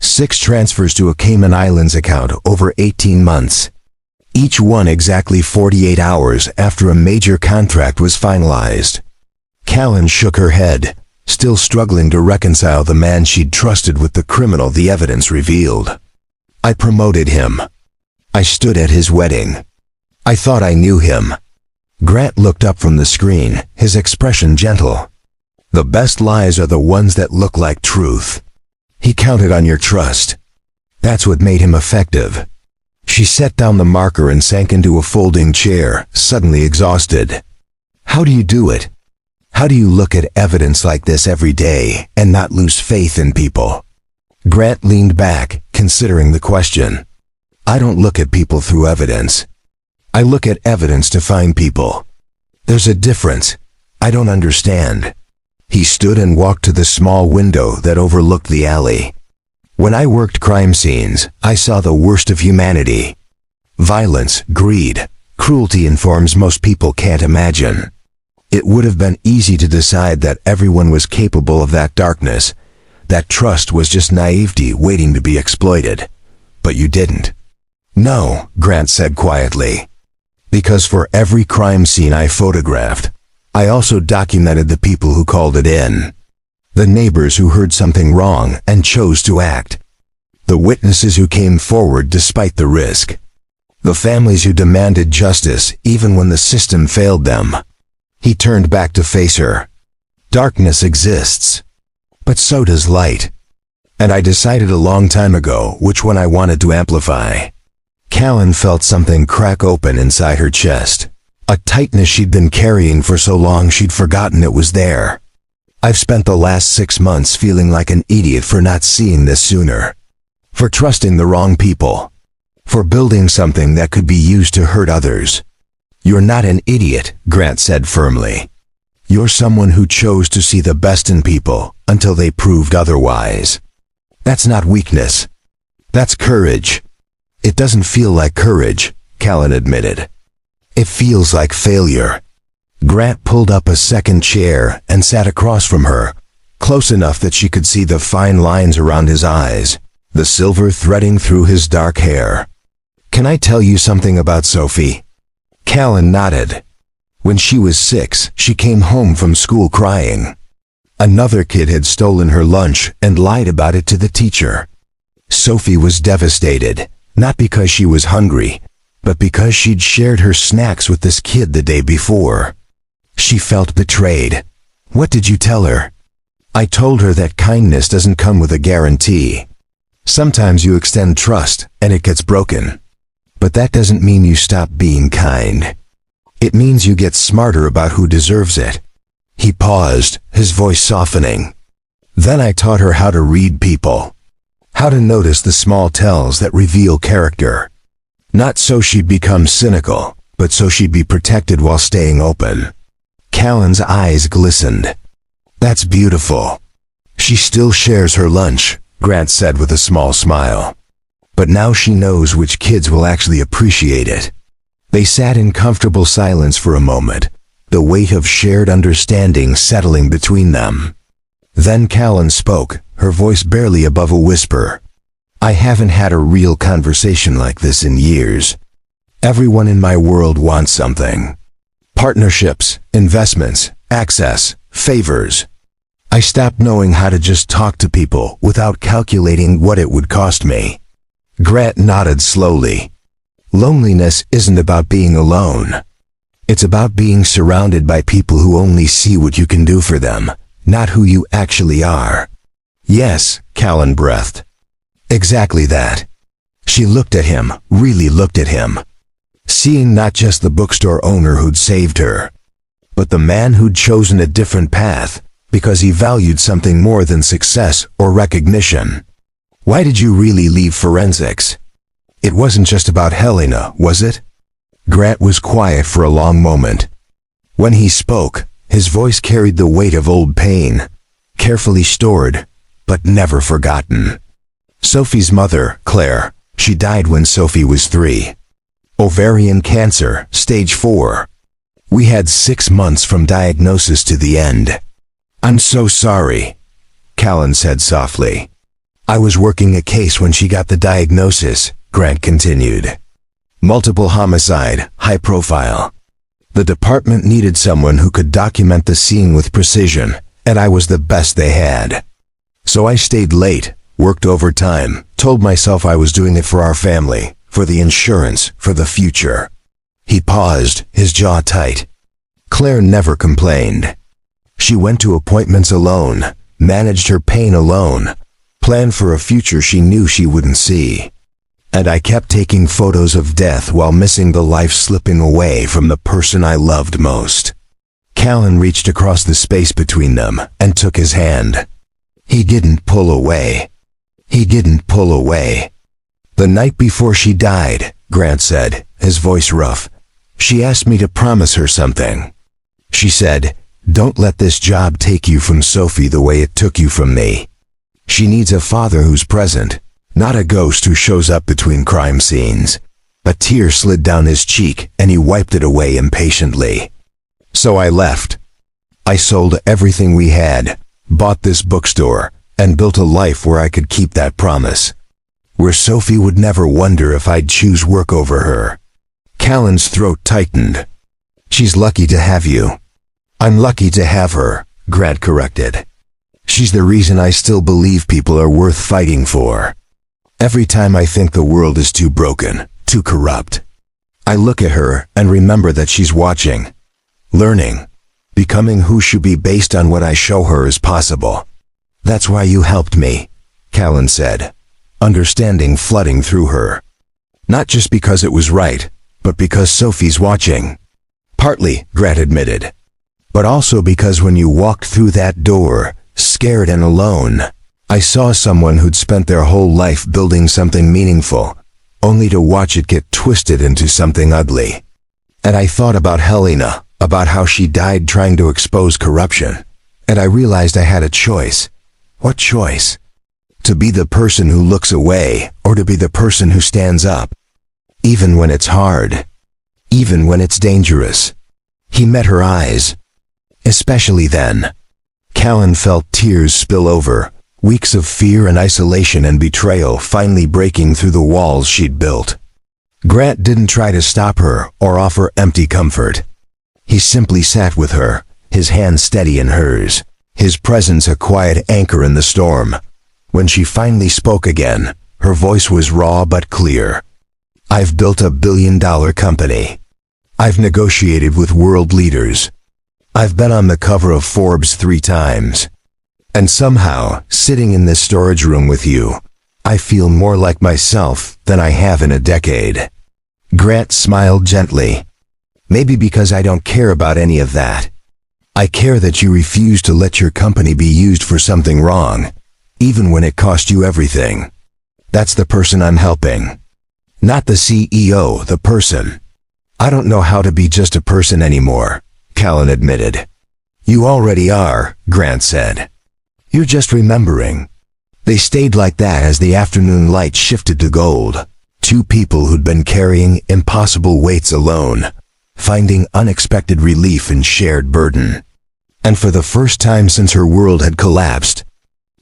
6 transfers to a Cayman Islands account over 18 months. Each one exactly 48 hours after a major contract was finalized. Callan shook her head, still struggling to reconcile the man she'd trusted with the criminal the evidence revealed. I promoted him. I stood at his wedding. I thought I knew him. Grant looked up from the screen, his expression gentle. The best lies are the ones that look like truth. He counted on your trust. That's what made him effective. She set down the marker and sank into a folding chair, suddenly exhausted. How do you do it? How do you look at evidence like this every day and not lose faith in people? Grant leaned back, considering the question. I don't look at people through evidence. I look at evidence to find people. There's a difference. I don't understand. He stood and walked to the small window that overlooked the alley. When I worked crime scenes, I saw the worst of humanity. Violence, greed, cruelty in forms most people can't imagine. It would have been easy to decide that everyone was capable of that darkness, that trust was just naivety waiting to be exploited. But you didn't. No, Grant said quietly. Because for every crime scene I photographed, I also documented the people who called it in. The neighbors who heard something wrong and chose to act. The witnesses who came forward despite the risk. The families who demanded justice even when the system failed them. He turned back to face her. Darkness exists. But so does light. And I decided a long time ago which one I wanted to amplify. Callan felt something crack open inside her chest. A tightness she'd been carrying for so long she'd forgotten it was there. I've spent the last 6 months feeling like an idiot for not seeing this sooner. For trusting the wrong people. For building something that could be used to hurt others. You're not an idiot, Grant said firmly. You're someone who chose to see the best in people until they proved otherwise. That's not weakness. That's courage. It doesn't feel like courage, Callan admitted. It feels like failure. Grant pulled up a second chair and sat across from her, close enough that she could see the fine lines around his eyes, the silver threading through his dark hair. Can I tell you something about Sophie? Callan nodded. When she was 6, she came home from school crying. Another kid had stolen her lunch and lied about it to the teacher. Sophie was devastated, not because she was hungry, but because she'd shared her snacks with this kid the day before. She felt betrayed. What did you tell her? I told her that kindness doesn't come with a guarantee. Sometimes you extend trust and it gets broken. But that doesn't mean you stop being kind. It means you get smarter about who deserves it. He paused, his voice softening. Then I taught her how to read people. How to notice the small tells that reveal character. Not so she'd become cynical, but so she'd be protected while staying open. Callan's eyes glistened. That's beautiful. She still shares her lunch, Grant said with a small smile. But now she knows which kids will actually appreciate it. They sat in comfortable silence for a moment, the weight of shared understanding settling between them. Then Callan spoke, her voice barely above a whisper. I haven't had a real conversation like this in years. Everyone in my world wants something. Partnerships, investments, access, favors. I stopped knowing how to just talk to people without calculating what it would cost me. Grant nodded slowly. Loneliness isn't about being alone. It's about being surrounded by people who only see what you can do for them, not who you actually are. Yes, Callan breathed. Exactly that. She looked at him, really looked at him. Seeing not just the bookstore owner who'd saved her, but the man who'd chosen a different path because he valued something more than success or recognition. Why did you really leave forensics? It wasn't just about Helena, was it? Grant was quiet for a long moment. When he spoke, his voice carried the weight of old pain, carefully stored, but never forgotten. Sophie's mother, Claire, she died when Sophie was 3. Ovarian cancer, stage 4. We had 6 months from diagnosis to the end. "I'm so sorry," Callan said softly. "I was working a case when she got the diagnosis," Grant continued. "Multiple homicide, high profile. The department needed someone who could document the scene with precision, and I was the best they had. So I stayed late, worked overtime, told myself I was doing it for our family, for the insurance, for the future." He paused, his jaw tight. Claire never complained. She went to appointments alone, managed her pain alone, planned for a future she knew she wouldn't see. And I kept taking photos of death while missing the life slipping away from the person I loved most. Callan reached across the space between them and took his hand. He didn't pull away. He didn't pull away. "The night before she died," Grant said, his voice rough, "she asked me to promise her something. She said, 'Don't let this job take you from Sophie the way it took you from me. She needs a father who's present, not a ghost who shows up between crime scenes.'" A tear slid down his cheek and he wiped it away impatiently. "So I left. I sold everything we had, bought this bookstore, and built a life where I could keep that promise. Where Sophie would never wonder if I'd choose work over her." Callan's throat tightened. "She's lucky to have you." "I'm lucky to have her," Grant corrected. "She's the reason I still believe people are worth fighting for. Every time I think the world is too broken, too corrupt, I look at her and remember that she's watching, learning, becoming who she'll be based on what I show her is possible." "That's why you helped me," Callan said, understanding flooding through her. "Not just because it was right, but because Sophie's watching." "Partly," Grant admitted. "But also because when you walked through that door, scared and alone, I saw someone who'd spent their whole life building something meaningful, only to watch it get twisted into something ugly. And I thought about Helena, about how she died trying to expose corruption, and I realized I had a choice. What choice? To be the person who looks away, or to be the person who stands up. Even when it's hard. Even when it's dangerous." He met her eyes. "Especially then." Callan felt tears spill over, weeks of fear and isolation and betrayal finally breaking through the walls she'd built. Grant didn't try to stop her or offer empty comfort. He simply sat with her, his hand steady in hers, his presence a quiet anchor in the storm. When she finally spoke again, her voice was raw but clear. "I've built a billion-dollar company. I've negotiated with world leaders. I've been on the cover of Forbes 3 times. And somehow, sitting in this storage room with you, I feel more like myself than I have in a decade." Grant smiled gently. "Maybe because I don't care about any of that. I care that you refuse to let your company be used for something wrong, even when it cost you everything. That's the person I'm helping. Not the CEO, the person." "I don't know how to be just a person anymore," Callan admitted. "You already are," Grant said. "You're just remembering." They stayed like that as the afternoon light shifted to gold. 2 people who'd been carrying impossible weights alone, finding unexpected relief in shared burden. And for the first time since her world had collapsed,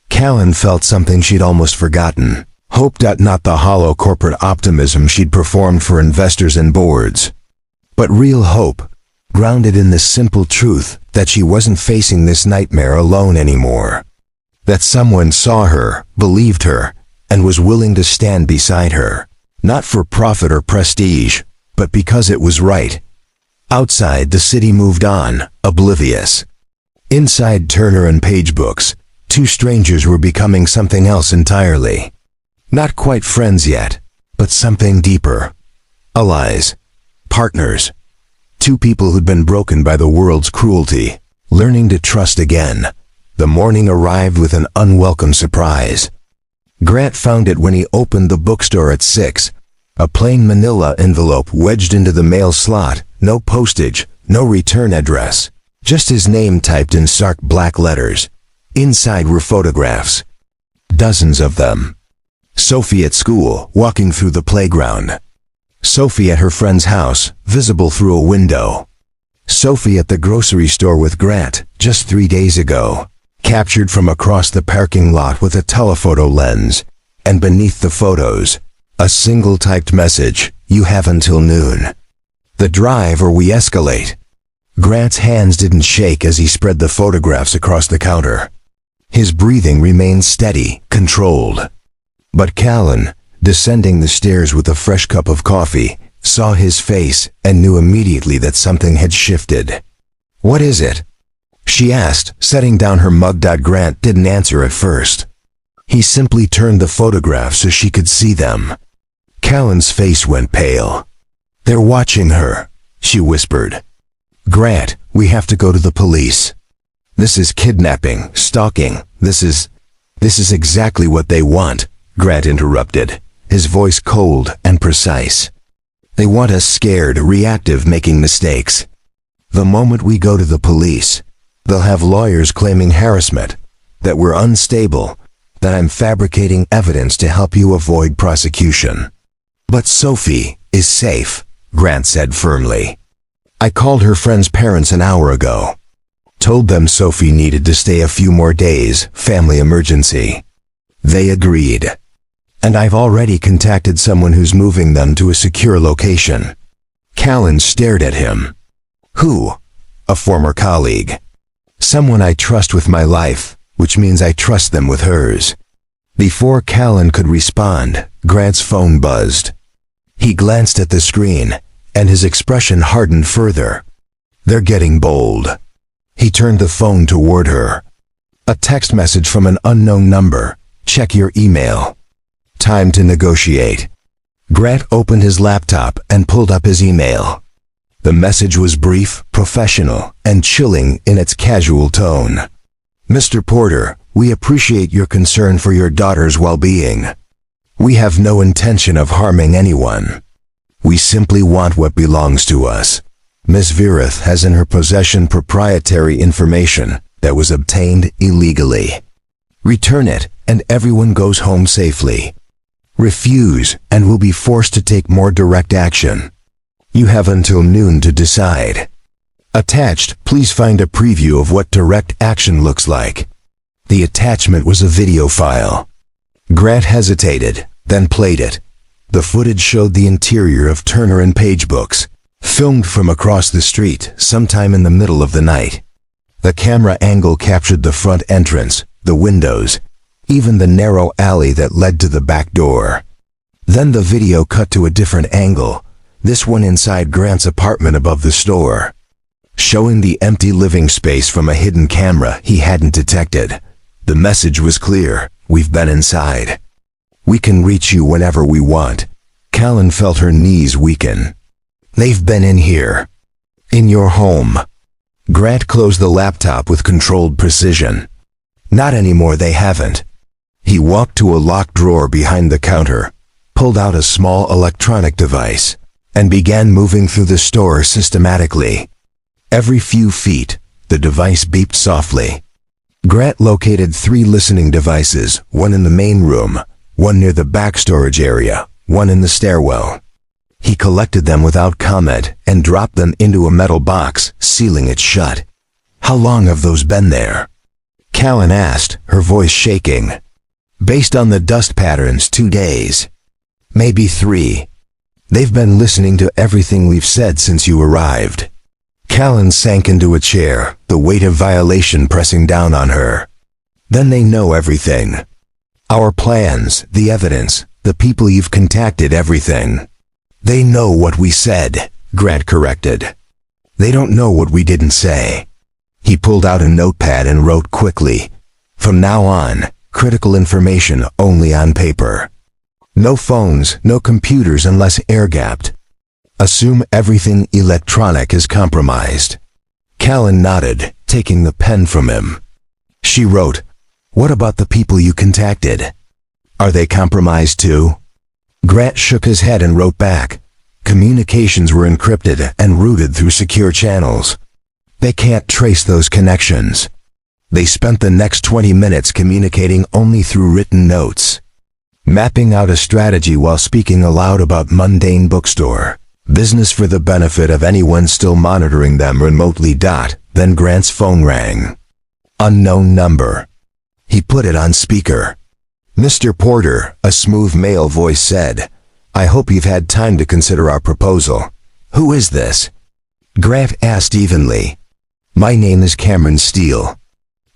Callan felt something she'd almost forgotten. Hope, not the hollow corporate optimism she'd performed for investors and boards, but real hope, grounded in the simple truth that she wasn't facing this nightmare alone anymore. That someone saw her, believed her, and was willing to stand beside her, not for profit or prestige, but because it was right. Outside, the city moved on, oblivious. Inside Turner and Page Books, 2 strangers were becoming something else entirely. Not quite friends yet, but something deeper. Allies. Partners. 2 people who'd been broken by the world's cruelty, learning to trust again. The morning arrived with an unwelcome surprise. Grant found it when he opened the bookstore at 6. A plain manila envelope wedged into the mail slot, no postage, no return address. Just his name typed in stark black letters. Inside were photographs. Dozens of them. Sophie at school, walking through the playground. Sophie at her friend's house, visible through a window. Sophie at the grocery store with Grant, just 3 days ago. Captured from across the parking lot with a telephoto lens. And beneath the photos, a single typed message, "You have until noon. The drive or we escalate." Grant's hands didn't shake as he spread the photographs across the counter. His breathing remained steady, controlled. But Callan, descending the stairs with a fresh cup of coffee, saw his face and knew immediately that something had shifted. "What is it?" she asked, setting down her mug. Grant didn't answer at first. He simply turned the photographs so she could see them. Callan's face went pale. "They're watching her," she whispered. "Grant, we have to go to the police. This is kidnapping, stalking. This is exactly what they want," Grant interrupted, his voice cold and precise. "They want us scared, reactive, making mistakes. The moment we go to the police, they'll have lawyers claiming harassment, that we're unstable, that I'm fabricating evidence to help you avoid prosecution." "But Sophie is safe," Grant said firmly. "I called her friend's parents an hour ago. Told them Sophie needed to stay a few more days, family emergency. They agreed. And I've already contacted someone who's moving them to a secure location." Callan stared at him. "Who?" "A former colleague. Someone I trust with my life, which means I trust them with hers." Before Callan could respond, Grant's phone buzzed. He glanced at the screen, and his expression hardened further. "They're getting bold." He turned the phone toward her. A text message from an unknown number. "Check your email. Time to negotiate." Grant opened his laptop and pulled up his email. The message was brief, professional, and chilling in its casual tone. "Mr. Porter, we appreciate your concern for your daughter's well-being. We have no intention of harming anyone. We simply want what belongs to us. Ms. Virith has in her possession proprietary information that was obtained illegally. Return it, and everyone goes home safely. Refuse, and will be forced to take more direct action. You have until noon to decide." Attached, please find a preview of what direct action looks like. The attachment was a video file. Grant hesitated, then played it. The footage showed the interior of Turner and Page Books, filmed from across the street sometime in the middle of the night. The camera angle captured the front entrance, the windows, even the narrow alley that led to the back door. Then the video cut to a different angle, this one inside Grant's apartment above the store, showing the empty living space from a hidden camera he hadn't detected. The message was clear: "We've been inside. We can reach you whenever we want." Callan felt her knees weaken. "They've been in here. In your home." Grant closed the laptop with controlled precision. "Not anymore, they haven't." He walked to a locked drawer behind the counter, pulled out a small electronic device, and began moving through the store systematically. Every few feet, the device beeped softly. Grant located 3 listening devices, one in the main room, one near the back storage area, one in the stairwell. He collected them without comment and dropped them into a metal box, sealing it shut. "How long have those been there?" Callan asked, her voice shaking. "Based on the dust patterns, 2 days. Maybe 3. They've been listening to everything we've said since you arrived." Callan sank into a chair, the weight of violation pressing down on her. "Then they know everything. Our plans, the evidence, the people you've contacted, everything. They know what we said," Grant corrected. "They don't know what we didn't say." He pulled out a notepad and wrote quickly, "From now on, critical information only on paper. No phones, no computers unless air-gapped. Assume everything electronic is compromised." Callan nodded, taking the pen from him. She wrote, "What about the people you contacted? Are they compromised too?" Grant shook his head and wrote back. Communications were encrypted and routed through secure channels. They can't trace those connections. They spent the next 20 minutes communicating only through written notes, mapping out a strategy while speaking aloud about mundane bookstore business for the benefit of anyone still monitoring them remotely. Then Grant's phone rang. Unknown number. He put it on speaker. Mr. Porter, a smooth male voice said, "I hope you've had time to consider our proposal." "Who is this?" Grant asked evenly. "My name is Cameron Steele.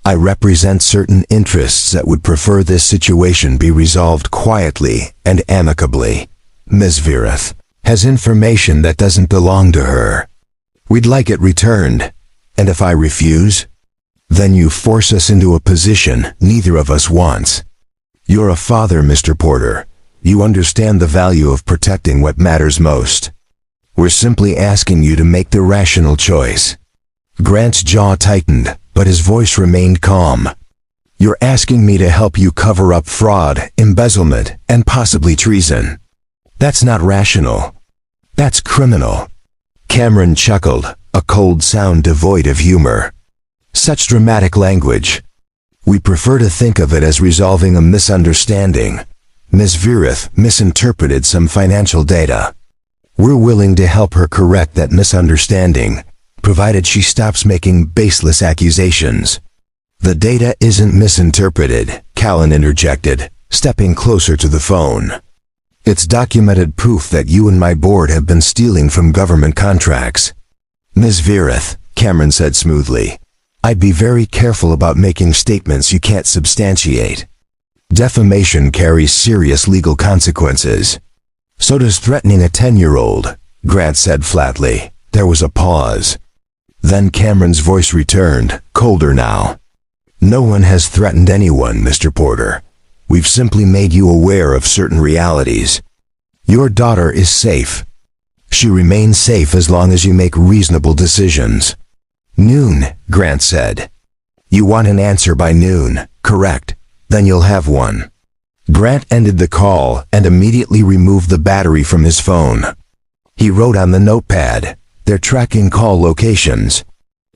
I represent certain interests that would prefer this situation be resolved quietly and amicably. Ms. Virith has information that doesn't belong to her. We'd like it returned. And if I refuse, then you force us into a position neither of us wants. You're a father, Mr. Porter. You understand the value of protecting what matters most. We're simply asking you to make the rational choice." Grant's jaw tightened, but his voice remained calm. "You're asking me to help you cover up fraud, embezzlement, and possibly treason. That's not rational. That's criminal." Cameron chuckled, a cold sound devoid of humor. "Such dramatic language. We prefer to think of it as resolving a misunderstanding. Ms. Virith misinterpreted some financial data. We're willing to help her correct that misunderstanding, provided she stops making baseless accusations." "The data isn't misinterpreted," Callan interjected, stepping closer to the phone. "It's documented proof that you and my board have been stealing from government contracts." "Ms. Virith," Cameron said smoothly, "I'd be very careful about making statements you can't substantiate. Defamation carries serious legal consequences." "So does threatening a 10-year-old, Grant said flatly. There was a pause. Then Cameron's voice returned, colder now. "No one has threatened anyone, Mr. Porter. We've simply made you aware of certain realities. Your daughter is safe. She remains safe as long as you make reasonable decisions." "Noon," Grant said. "You want an answer by noon, correct? Then you'll have one." Grant ended the call and immediately removed the battery from his phone. He wrote on the notepad, "They're tracking call locations."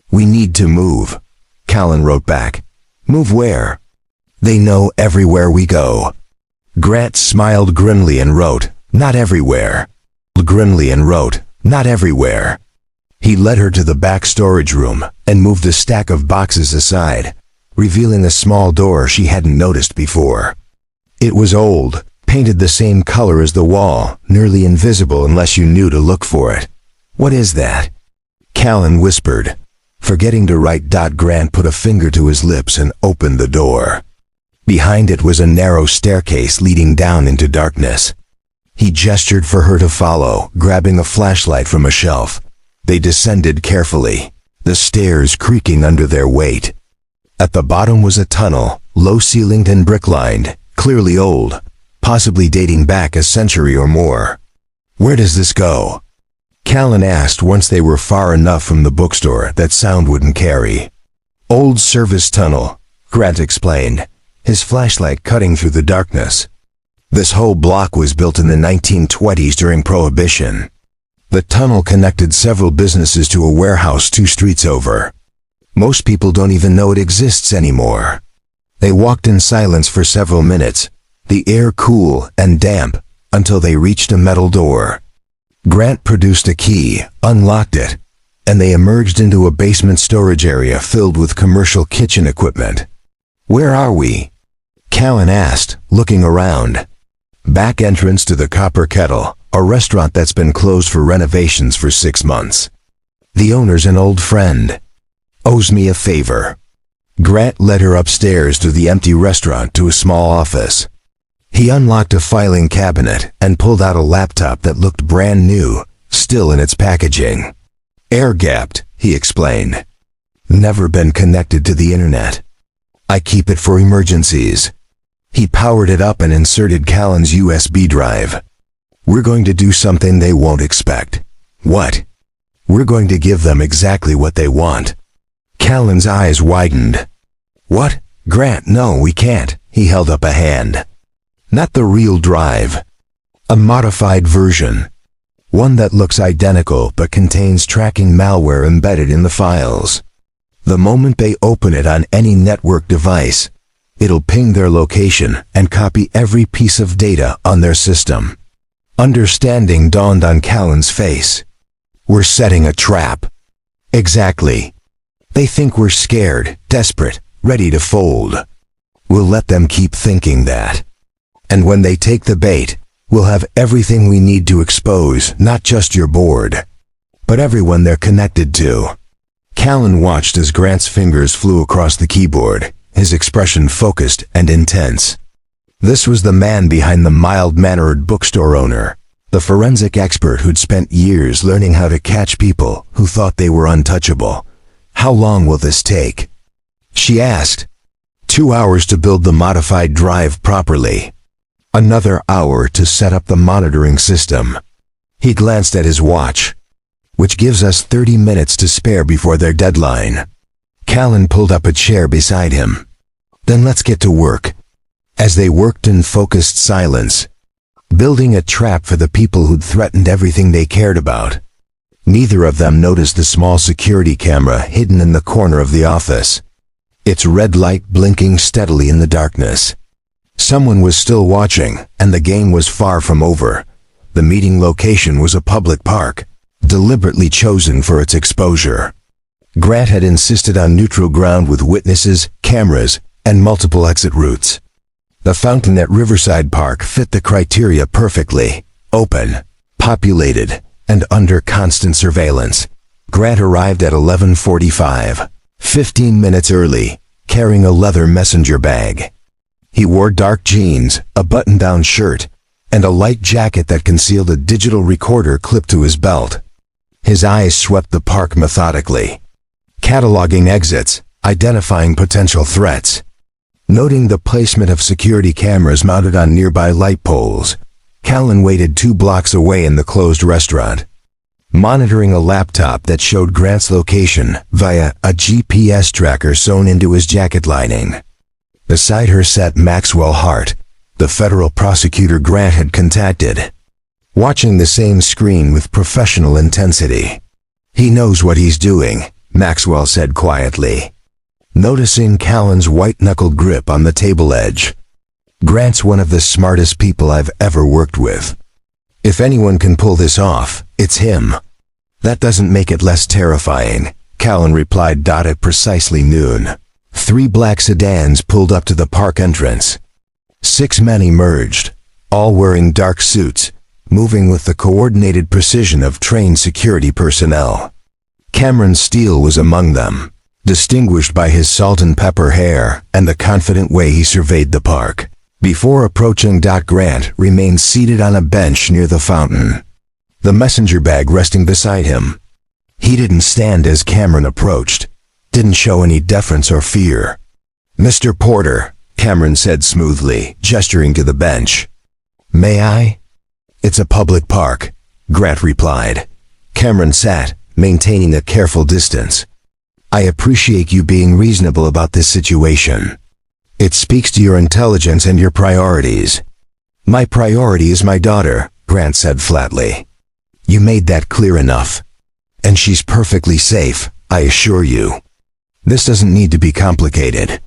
"We need to move," Callan wrote back. "Move where?" "They know everywhere we go." Grant smiled grimly and wrote, "Not everywhere." Grimly and wrote, "Not everywhere." He led her to the back storage room and moved a stack of boxes aside, revealing a small door she hadn't noticed before. It was old, painted the same color as the wall, nearly invisible unless you knew to look for it. "What is that?" Callan whispered. Forgetting to write. Grant put a finger to his lips and opened the door. Behind it was a narrow staircase leading down into darkness. He gestured for her to follow, grabbing a flashlight from a shelf. They descended carefully, the stairs creaking under their weight. At the bottom was a tunnel, low-ceilinged and brick-lined, clearly old, possibly dating back a century or more. "Where does this go?" Callan asked once they were far enough from the bookstore that sound wouldn't carry. "Old service tunnel," Grant explained, his flashlight cutting through the darkness. "This whole block was built in the 1920s during Prohibition. The tunnel connected several businesses to a warehouse 2 streets over. Most people don't even know it exists anymore." They walked in silence for several minutes, the air cool and damp, until they reached a metal door. Grant produced a key, unlocked it, and they emerged into a basement storage area filled with commercial kitchen equipment. "Where are we?" Callan asked, looking around. "Back entrance to the Copper Kettle, a restaurant that's been closed for renovations for 6 months. The owner's an old friend. Owes me a favor." Grant led her upstairs to the empty restaurant to a small office. He unlocked a filing cabinet and pulled out a laptop that looked brand new, still in its packaging. "Air-gapped," he explained. "Never been connected to the internet. I keep it for emergencies." He powered it up and inserted Callan's USB drive. "We're going to do something they won't expect." "What?" "We're going to give them exactly what they want." Callan's eyes widened. "What?" "Grant, no, we can't." He held up a hand. "Not the real drive. A modified version. One that looks identical but contains tracking malware embedded in the files. The moment they open it on any network device, it'll ping their location and copy every piece of data on their system. Understanding dawned on Callan's face. We're setting a trap. Exactly. They think we're scared, desperate, ready to fold. We'll let them keep thinking that. And when they take the bait, we'll have everything we need to expose not just your board, but everyone they're connected to. Callan watched as Grant's fingers flew across the keyboard, his expression focused and intense. This was the man behind the mild-mannered bookstore owner, the forensic expert who'd spent years learning how to catch people who thought they were untouchable. How long will this take? She asked. 2 hours to build the modified drive properly. Another hour to set up the monitoring system. He glanced at his watch, which gives us 30 minutes to spare before their deadline. Callan pulled up a chair beside him. Then let's get to work. As they worked in focused silence, building a trap for the people who'd threatened everything they cared about. Neither of them noticed the small security camera hidden in the corner of the office, its red light blinking steadily in the darkness. Someone was still watching, and the game was far from over. The meeting location was a public park, deliberately chosen for its exposure. Grant had insisted on neutral ground with witnesses, cameras, and multiple exit routes. The fountain at Riverside Park fit the criteria perfectly: open, populated, and under constant surveillance. Grant arrived at 11:45, 15 minutes early, carrying a leather messenger bag. He wore dark jeans, a button-down shirt, and a light jacket that concealed a digital recorder clipped to his belt. His eyes swept the park methodically, cataloging exits, identifying potential threats. Noting the placement of security cameras mounted on nearby light poles, Callan waited 2 blocks away in the closed restaurant, monitoring a laptop that showed Grant's location via a GPS tracker sewn into his jacket lining. Beside her sat Maxwell Hart, the federal prosecutor Grant had contacted, watching the same screen with professional intensity. "He knows what he's doing," Maxwell said quietly, noticing Callan's white-knuckled grip on the table edge. "Grant's one of the smartest people I've ever worked with. If anyone can pull this off, it's him." "That doesn't make it less terrifying," Callan replied. At precisely noon, 3 black sedans pulled up to the park entrance. 6 men emerged, all wearing dark suits, moving with the coordinated precision of trained security personnel. Cameron Steele was among them, distinguished by his salt and pepper hair and the confident way he surveyed the park. Before approaching, Grant remained seated on a bench near the fountain, the messenger bag resting beside him. He didn't stand as Cameron approached, didn't show any deference or fear. "Mr. Porter," Cameron said smoothly, gesturing to the bench. "May I?" "It's a public park," Grant replied. Cameron sat, maintaining a careful distance. "I appreciate you being reasonable about this situation. It speaks to your intelligence and your priorities." "My priority is my daughter," Grant said flatly. "You made that clear enough. And she's perfectly safe, I assure you. This doesn't need to be complicated.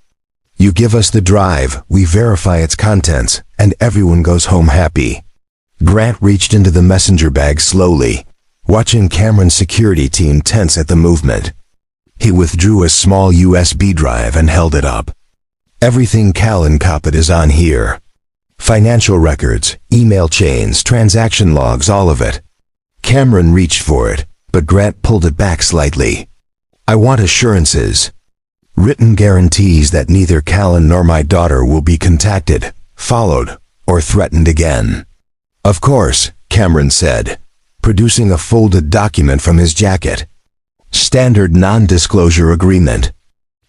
You give us the drive, we verify its contents, and everyone goes home happy." Grant reached into the messenger bag slowly, watching Cameron's security team tense at the movement. He withdrew a small USB drive and held it up. "Everything Callan copied is on here. Financial records, email chains, transaction logs, all of it." Cameron reached for it, but Grant pulled it back slightly. "I want assurances. Written guarantees that neither Callan nor my daughter will be contacted, followed, or threatened again." "Of course," Cameron said, producing a folded document from his jacket. "Standard non-disclosure agreement.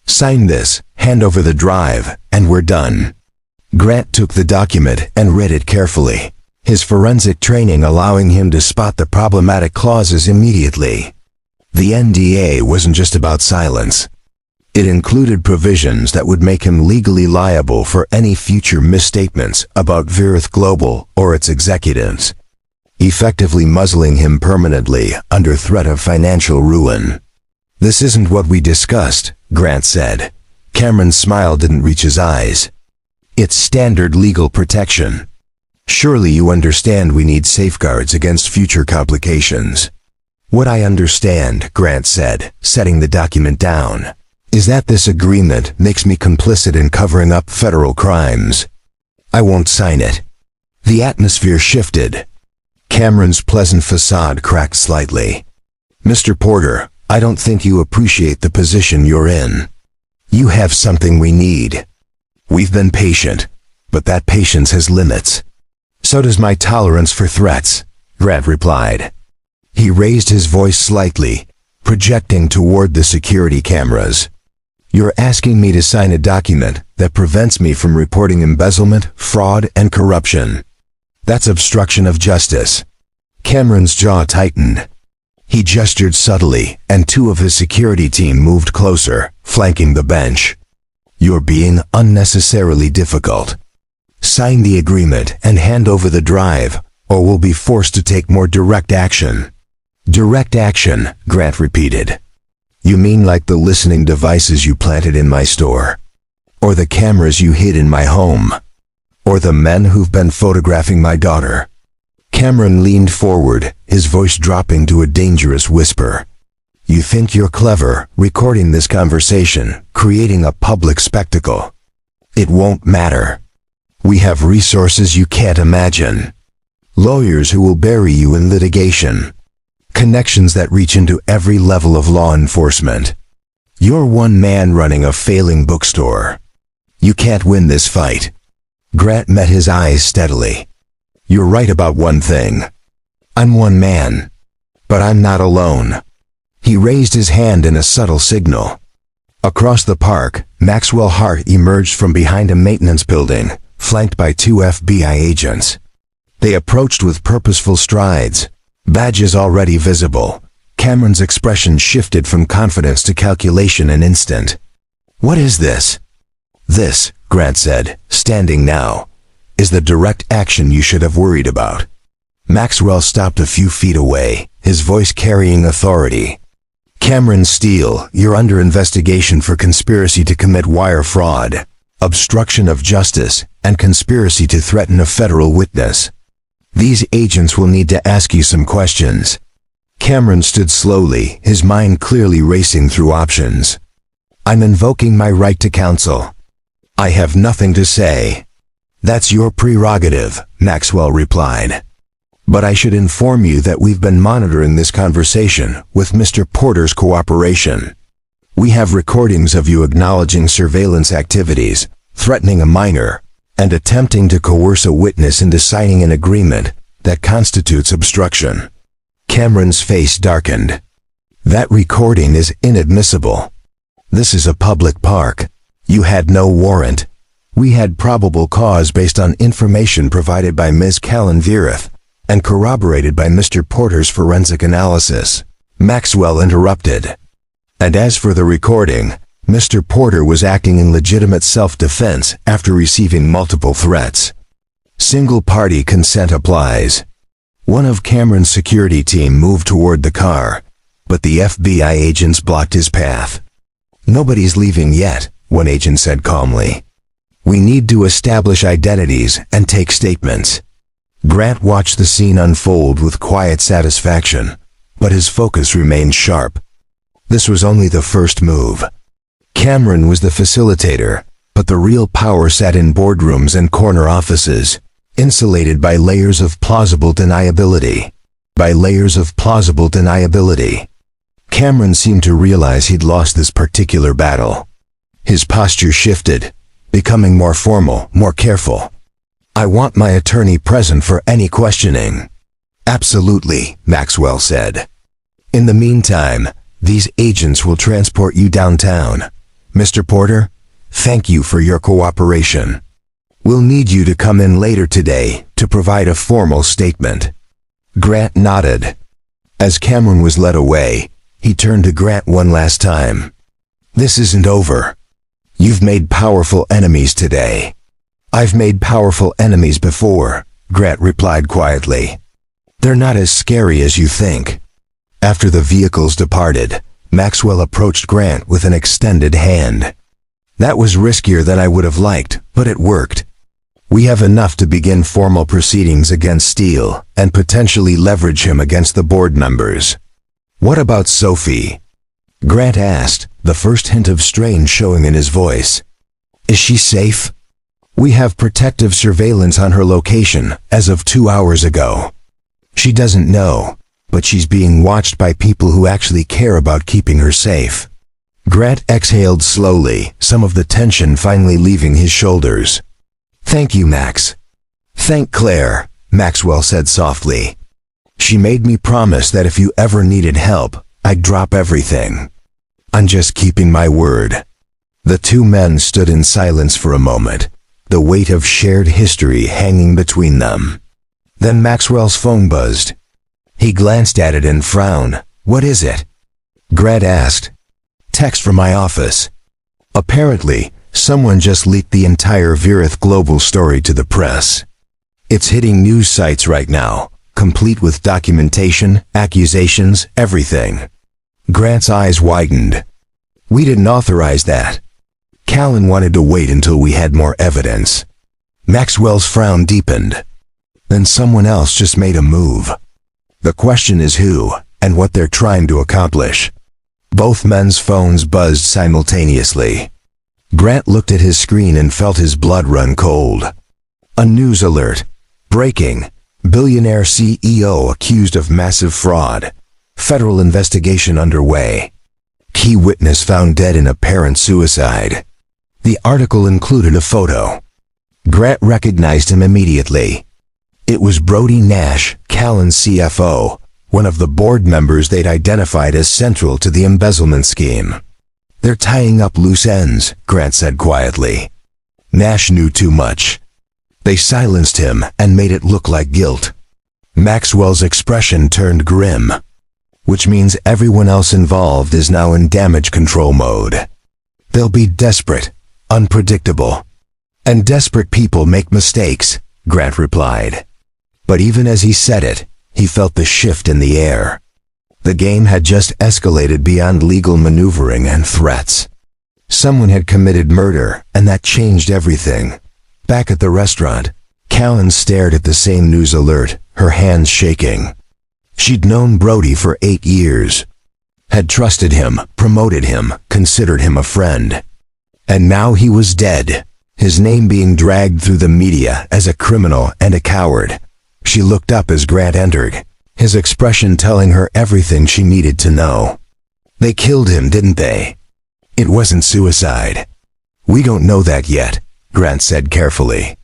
Sign this, hand over the drive, and we're done." Grant took the document and read it carefully, his forensic training allowing him to spot the problematic clauses immediately. The NDA wasn't just about silence. It included provisions that would make him legally liable for any future misstatements about Virith Global or its executives, effectively muzzling him permanently under threat of financial ruin. "This isn't what we discussed," Grant said. Cameron's smile didn't reach his eyes. "It's standard legal protection. Surely you understand we need safeguards against future complications." "What I understand," Grant said, setting the document down, "is that this agreement makes me complicit in covering up federal crimes. I won't sign it." The atmosphere shifted. Cameron's pleasant facade cracked slightly. "Mr. Porter, I don't think you appreciate the position you're in. You have something we need. We've been patient, but that patience has limits." "So does my tolerance for threats," Grant replied. He raised his voice slightly, projecting toward the security cameras. "You're asking me to sign a document that prevents me from reporting embezzlement, fraud, and corruption. That's obstruction of justice." Cameron's jaw tightened. He gestured subtly, and two of his security team moved closer, flanking the bench. "You're being unnecessarily difficult. Sign the agreement and hand over the drive, or we'll be forced to take more direct action." "Direct action," Grant repeated. "You mean like the listening devices you planted in my store? Or the cameras you hid in my home? Or the men who've been photographing my daughter?" Cameron leaned forward, his voice dropping to a dangerous whisper. "You think you're clever, recording this conversation, creating a public spectacle. It won't matter. We have resources you can't imagine. Lawyers who will bury you in litigation. Connections that reach into every level of law enforcement. You're one man running a failing bookstore. You can't win this fight." Grant met his eyes steadily. "You're right about one thing. I'm one man. But I'm not alone." He raised his hand in a subtle signal. Across the park, Maxwell Hart emerged from behind a maintenance building, flanked by two FBI agents. They approached with purposeful strides, badges already visible. Cameron's expression shifted from confidence to calculation an instant. "What is this?" "This," Grant said, standing now, "is the direct action you should have worried about." Maxwell stopped a few feet away, his voice carrying authority. "Cameron Steele, you're under investigation for conspiracy to commit wire fraud, obstruction of justice, and conspiracy to threaten a federal witness. These agents will need to ask you some questions." Cameron stood slowly, his mind clearly racing through options. "I'm invoking my right to counsel." "I have nothing to say." "That's your prerogative," Maxwell replied. "But I should inform you that we've been monitoring this conversation with Mr. Porter's cooperation. We have recordings of you acknowledging surveillance activities, threatening a minor, and attempting to coerce a witness into signing an agreement that constitutes obstruction." Cameron's face darkened. "That recording is inadmissible. This is a public park. You had no warrant. We had probable cause based on information provided by Ms. Callan Virith and corroborated by Mr. Porter's forensic analysis." Maxwell interrupted. "And as for the recording, Mr. Porter was acting in legitimate self-defense after receiving multiple threats. Single-party consent applies." One of Cameron's security team moved toward the car, but the FBI agents blocked his path. "Nobody's leaving yet," one agent said calmly. "We need to establish identities and take statements." Grant watched the scene unfold with quiet satisfaction, but his focus remained sharp. This was only the first move. Cameron was the facilitator, but the real power sat in boardrooms and corner offices, insulated by layers of plausible deniability. Cameron seemed to realize he'd lost this particular battle. His posture shifted, becoming more formal, more careful. "I want my attorney present for any questioning." "Absolutely," Maxwell said. "In the meantime, these agents will transport you downtown. Mr. Porter, thank you for your cooperation. We'll need you to come in later today to provide a formal statement." Grant nodded. As Cameron was led away, he turned to Grant one last time. This isn't over. You've made powerful enemies today. I've made powerful enemies before, Grant replied quietly. They're not as scary as you think. After the vehicles departed, Maxwell approached Grant with an extended hand. That was riskier than I would have liked, but it worked. We have enough to begin formal proceedings against Steele and potentially leverage him against the board members. What about Sophie? Grant asked, the first hint of strain showing in his voice. Is she safe? We have protective surveillance on her location as of 2 hours ago. She doesn't know, but she's being watched by people who actually care about keeping her safe. Grant exhaled slowly, some of the tension finally leaving his shoulders. Thank you, Max. Thank Claire, Maxwell said softly. She made me promise that if you ever needed help, I'd drop everything. I'm just keeping my word. The two men stood in silence for a moment, the weight of shared history hanging between them. Then Maxwell's phone buzzed. He glanced at it and frowned. What is it? Grant asked. Text from my office. Apparently, someone just leaked the entire Virith Global story to the press. It's hitting news sites right now, complete with documentation, accusations, everything. Grant's eyes widened. We didn't authorize that. Callan wanted to wait until we had more evidence. Maxwell's frown deepened. Then someone else just made a move. The question is who, and what they're trying to accomplish. Both men's phones buzzed simultaneously. Grant looked at his screen and felt his blood run cold. A news alert. Breaking. Billionaire CEO accused of massive fraud. Federal investigation underway. Key witness found dead in apparent suicide. The article included a photo. Grant recognized him immediately. It was Brody Nash, Callan's CFO, one of the board members they'd identified as central to the embezzlement scheme. They're tying up loose ends, Grant said quietly. Nash knew too much. They silenced him and made it look like guilt. Maxwell's expression turned grim. Which means everyone else involved is now in damage control mode. They'll be desperate, unpredictable. And desperate people make mistakes, Grant replied. But even as he said it, he felt the shift in the air. The game had just escalated beyond legal maneuvering and threats. Someone had committed murder, and that changed everything. Back at the restaurant, Callan stared at the same news alert, her hands shaking. She'd known Brody for 8 years. Had trusted him, promoted him, considered him a friend. And now he was dead, his name being dragged through the media as a criminal and a coward. She looked up as Grant entered, his expression telling her everything she needed to know. They killed him, didn't they? It wasn't suicide. We don't know that yet, Grant said carefully.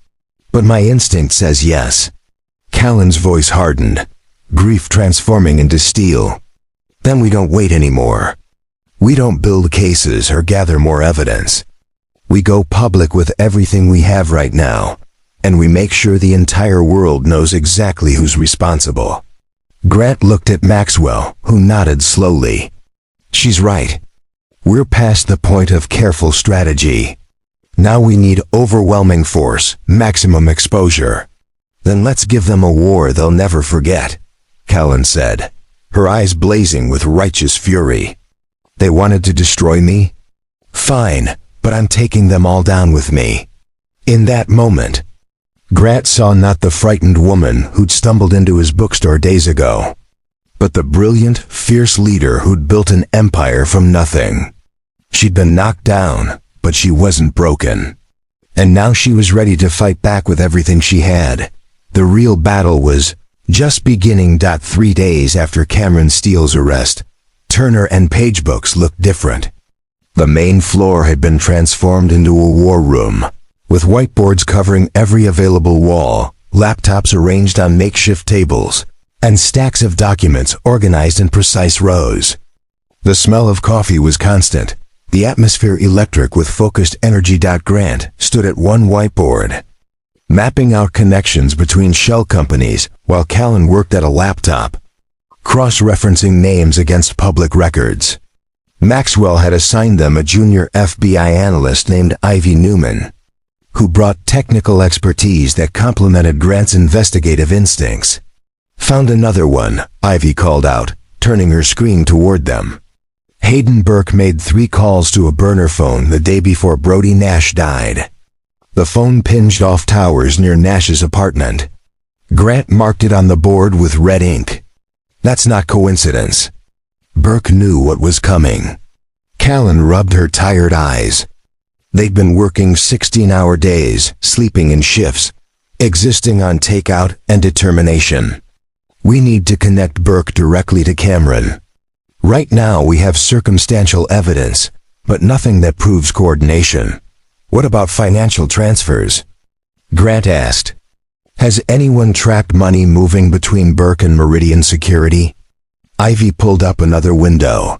But my instinct says yes. Callan's voice hardened, grief transforming into steel. Then we don't wait anymore. We don't build cases or gather more evidence. We go public with everything we have right now, and we make sure the entire world knows exactly who's responsible. Grant looked at Maxwell, who nodded slowly. She's right. We're past the point of careful strategy. Now we need overwhelming force, maximum exposure. Then let's give them a war they'll never forget, Callan said, her eyes blazing with righteous fury. They wanted to destroy me? Fine, but I'm taking them all down with me. In that moment, Grant saw not the frightened woman who'd stumbled into his bookstore days ago, but the brilliant, fierce leader who'd built an empire from nothing. She'd been knocked down, but she wasn't broken. And now she was ready to fight back with everything she had. The real battle was just beginning. 3 days after Cameron Steele's arrest, Turner and Page books looked different. The main floor had been transformed into a war room, with whiteboards covering every available wall, laptops arranged on makeshift tables, and stacks of documents organized in precise rows. The smell of coffee was constant, the atmosphere electric with focused energy. Grant stood at one whiteboard, mapping out connections between shell companies while Callan worked at a laptop, cross-referencing names against public records. Maxwell had assigned them a junior FBI analyst named Ivy Newman, who brought technical expertise that complemented Grant's investigative instincts. Found another one, Ivy called out, turning her screen toward them. Hayden Burke made 3 calls to a burner phone the day before Brody Nash died. The phone pinged off towers near Nash's apartment. Grant marked it on the board with red ink. That's not coincidence. Burke knew what was coming. Callan rubbed her tired eyes. They'd been working 16-hour days, sleeping in shifts, existing on takeout and determination. We need to connect Burke directly to Cameron. Right now we have circumstantial evidence, but nothing that proves coordination. What about financial transfers? Grant asked. Has anyone tracked money moving between Burke and Meridian Security? Ivy pulled up another window.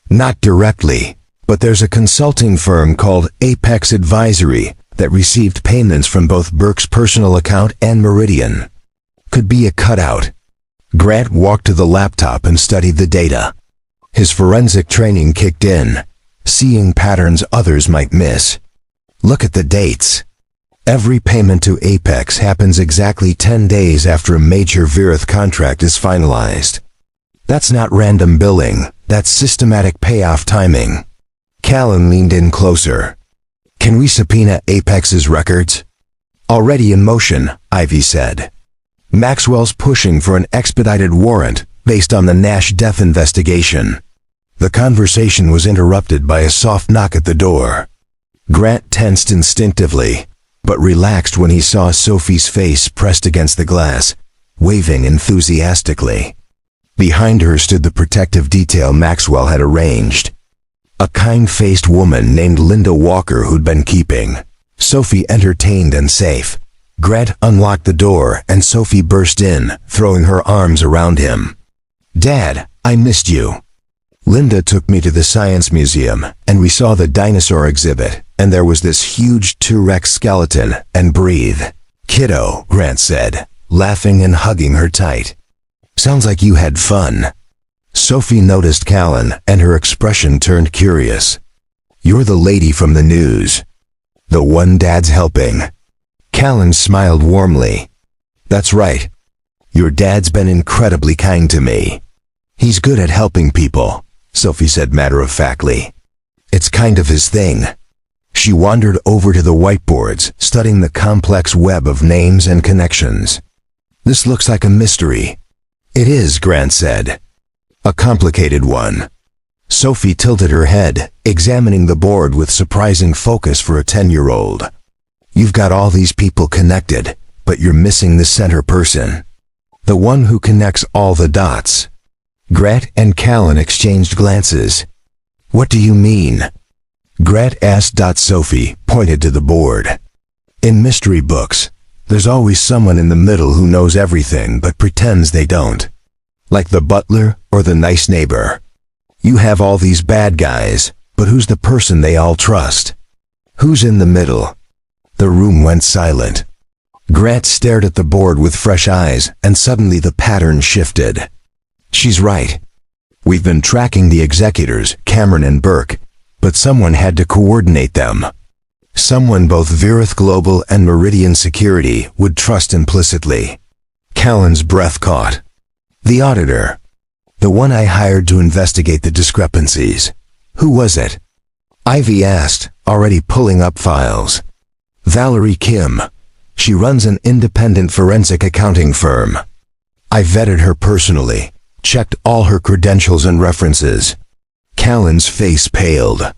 Not directly, but there's a consulting firm called Apex Advisory that received payments from both Burke's personal account and Meridian. Could be a cutout. Grant walked to the laptop and studied the data. His forensic training kicked in, seeing patterns others might miss. Look at the dates. Every payment to Apex happens exactly 10 days after a major Virith contract is finalized. That's not random billing, that's systematic payoff timing. Callan leaned in closer. Can we subpoena Apex's records? Already in motion, Ivy said. Maxwell's pushing for an expedited warrant based on the Nash death investigation. The conversation was interrupted by a soft knock at the door. Grant tensed instinctively, but relaxed when he saw Sophie's face pressed against the glass, waving enthusiastically. Behind her stood the protective detail Maxwell had arranged. A kind-faced woman named Linda Walker who'd been keeping Sophie entertained and safe. Grant unlocked the door and Sophie burst in, throwing her arms around him. Dad, I missed you. Linda took me to the Science Museum, and we saw the dinosaur exhibit, and there was this huge T-Rex skeleton, and breathe. Kiddo, Grant said, laughing and hugging her tight. Sounds like you had fun. Sophie noticed Callan, and her expression turned curious. You're the lady from the news. The one Dad's helping. Callan smiled warmly. That's right. Your dad's been incredibly kind to me. He's good at helping people, Sophie said matter-of-factly. It's kind of his thing. She wandered over to the whiteboards, studying the complex web of names and connections. This looks like a mystery. It is, Grant said. A complicated one. Sophie tilted her head, examining the board with surprising focus for a 10-year-old. You've got all these people connected, but you're missing the center person. The one who connects all the dots. Grant and Callan exchanged glances. What do you mean? Grant asked. Sophie pointed to the board. In mystery books, there's always someone in the middle who knows everything but pretends they don't. Like the butler or the nice neighbor. You have all these bad guys, but who's the person they all trust? Who's in the middle? The room went silent. Grant stared at the board with fresh eyes, and suddenly the pattern shifted. She's right. We've been tracking the executors, Cameron and Burke, but someone had to coordinate them. Someone both Virith Global and Meridian Security would trust implicitly. Callan's breath caught. The auditor. The one I hired to investigate the discrepancies. Who was it? Ivy asked, already pulling up files. Valerie Kim. She runs an independent forensic accounting firm. I vetted her personally, checked all her credentials and references. Callan's face paled.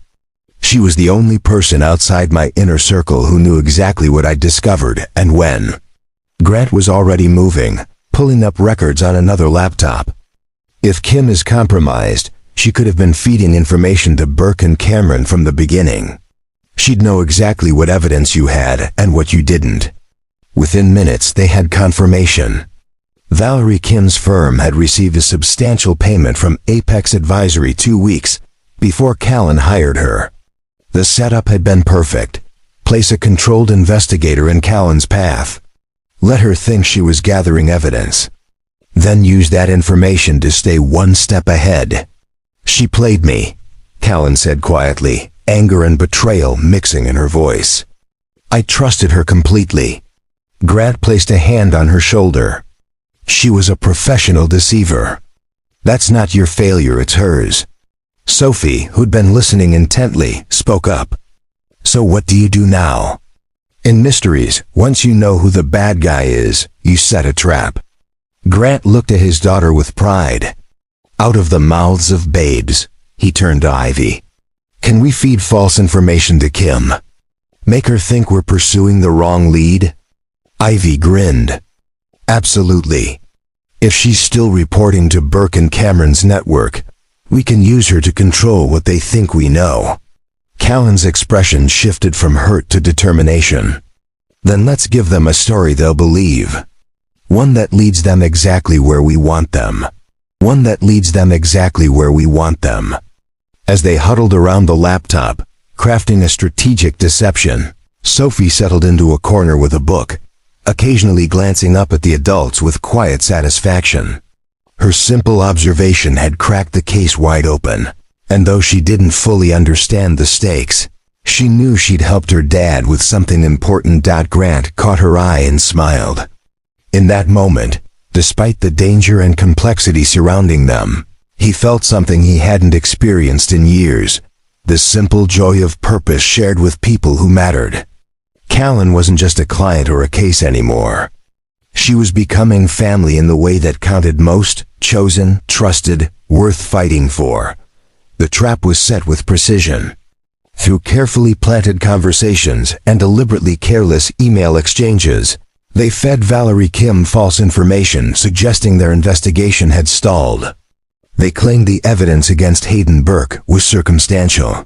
She was the only person outside my inner circle who knew exactly what I'd discovered and when. Grant was already moving, pulling up records on another laptop. If Kim is compromised, she could have been feeding information to Burke and Cameron from the beginning. She'd know exactly what evidence you had and what you didn't. Within minutes, they had confirmation. Valerie Kim's firm had received a substantial payment from Apex Advisory 2 weeks before Callan hired her. The setup had been perfect. Place a controlled investigator in Callan's path. Let her think she was gathering evidence. Then use that information to stay one step ahead. She played me, Callan said quietly, anger and betrayal mixing in her voice. I trusted her completely. Grant placed a hand on her shoulder. She was a professional deceiver. That's not your failure, it's hers. Sophie, who'd been listening intently, spoke up. So what do you do now? In mysteries, once you know who the bad guy is, you set a trap. Grant looked at his daughter with pride. Out of the mouths of babes, he turned to Ivy. Can we feed false information to Kim? Make her think we're pursuing the wrong lead? Ivy grinned. Absolutely. If she's still reporting to Burke and Cameron's network, we can use her to control what they think we know. Callan's expression shifted from hurt to determination. Then let's give them a story they'll believe. One that leads them exactly where we want them. One that leads them exactly where we want them. As they huddled around the laptop, crafting a strategic deception, Sophie settled into a corner with a book, occasionally glancing up at the adults with quiet satisfaction. Her simple observation had cracked the case wide open, and though she didn't fully understand the stakes, she knew she'd helped her dad with something important. Grant caught her eye and smiled. In that moment, despite the danger and complexity surrounding them, he felt something he hadn't experienced in years, the simple joy of purpose shared with people who mattered. Callan wasn't just a client or a case anymore. She was becoming family in the way that counted most, chosen, trusted, worth fighting for. The trap was set with precision. Through carefully planted conversations and deliberately careless email exchanges, they fed Valerie Kim false information suggesting their investigation had stalled. They claimed the evidence against Hayden Burke was circumstantial,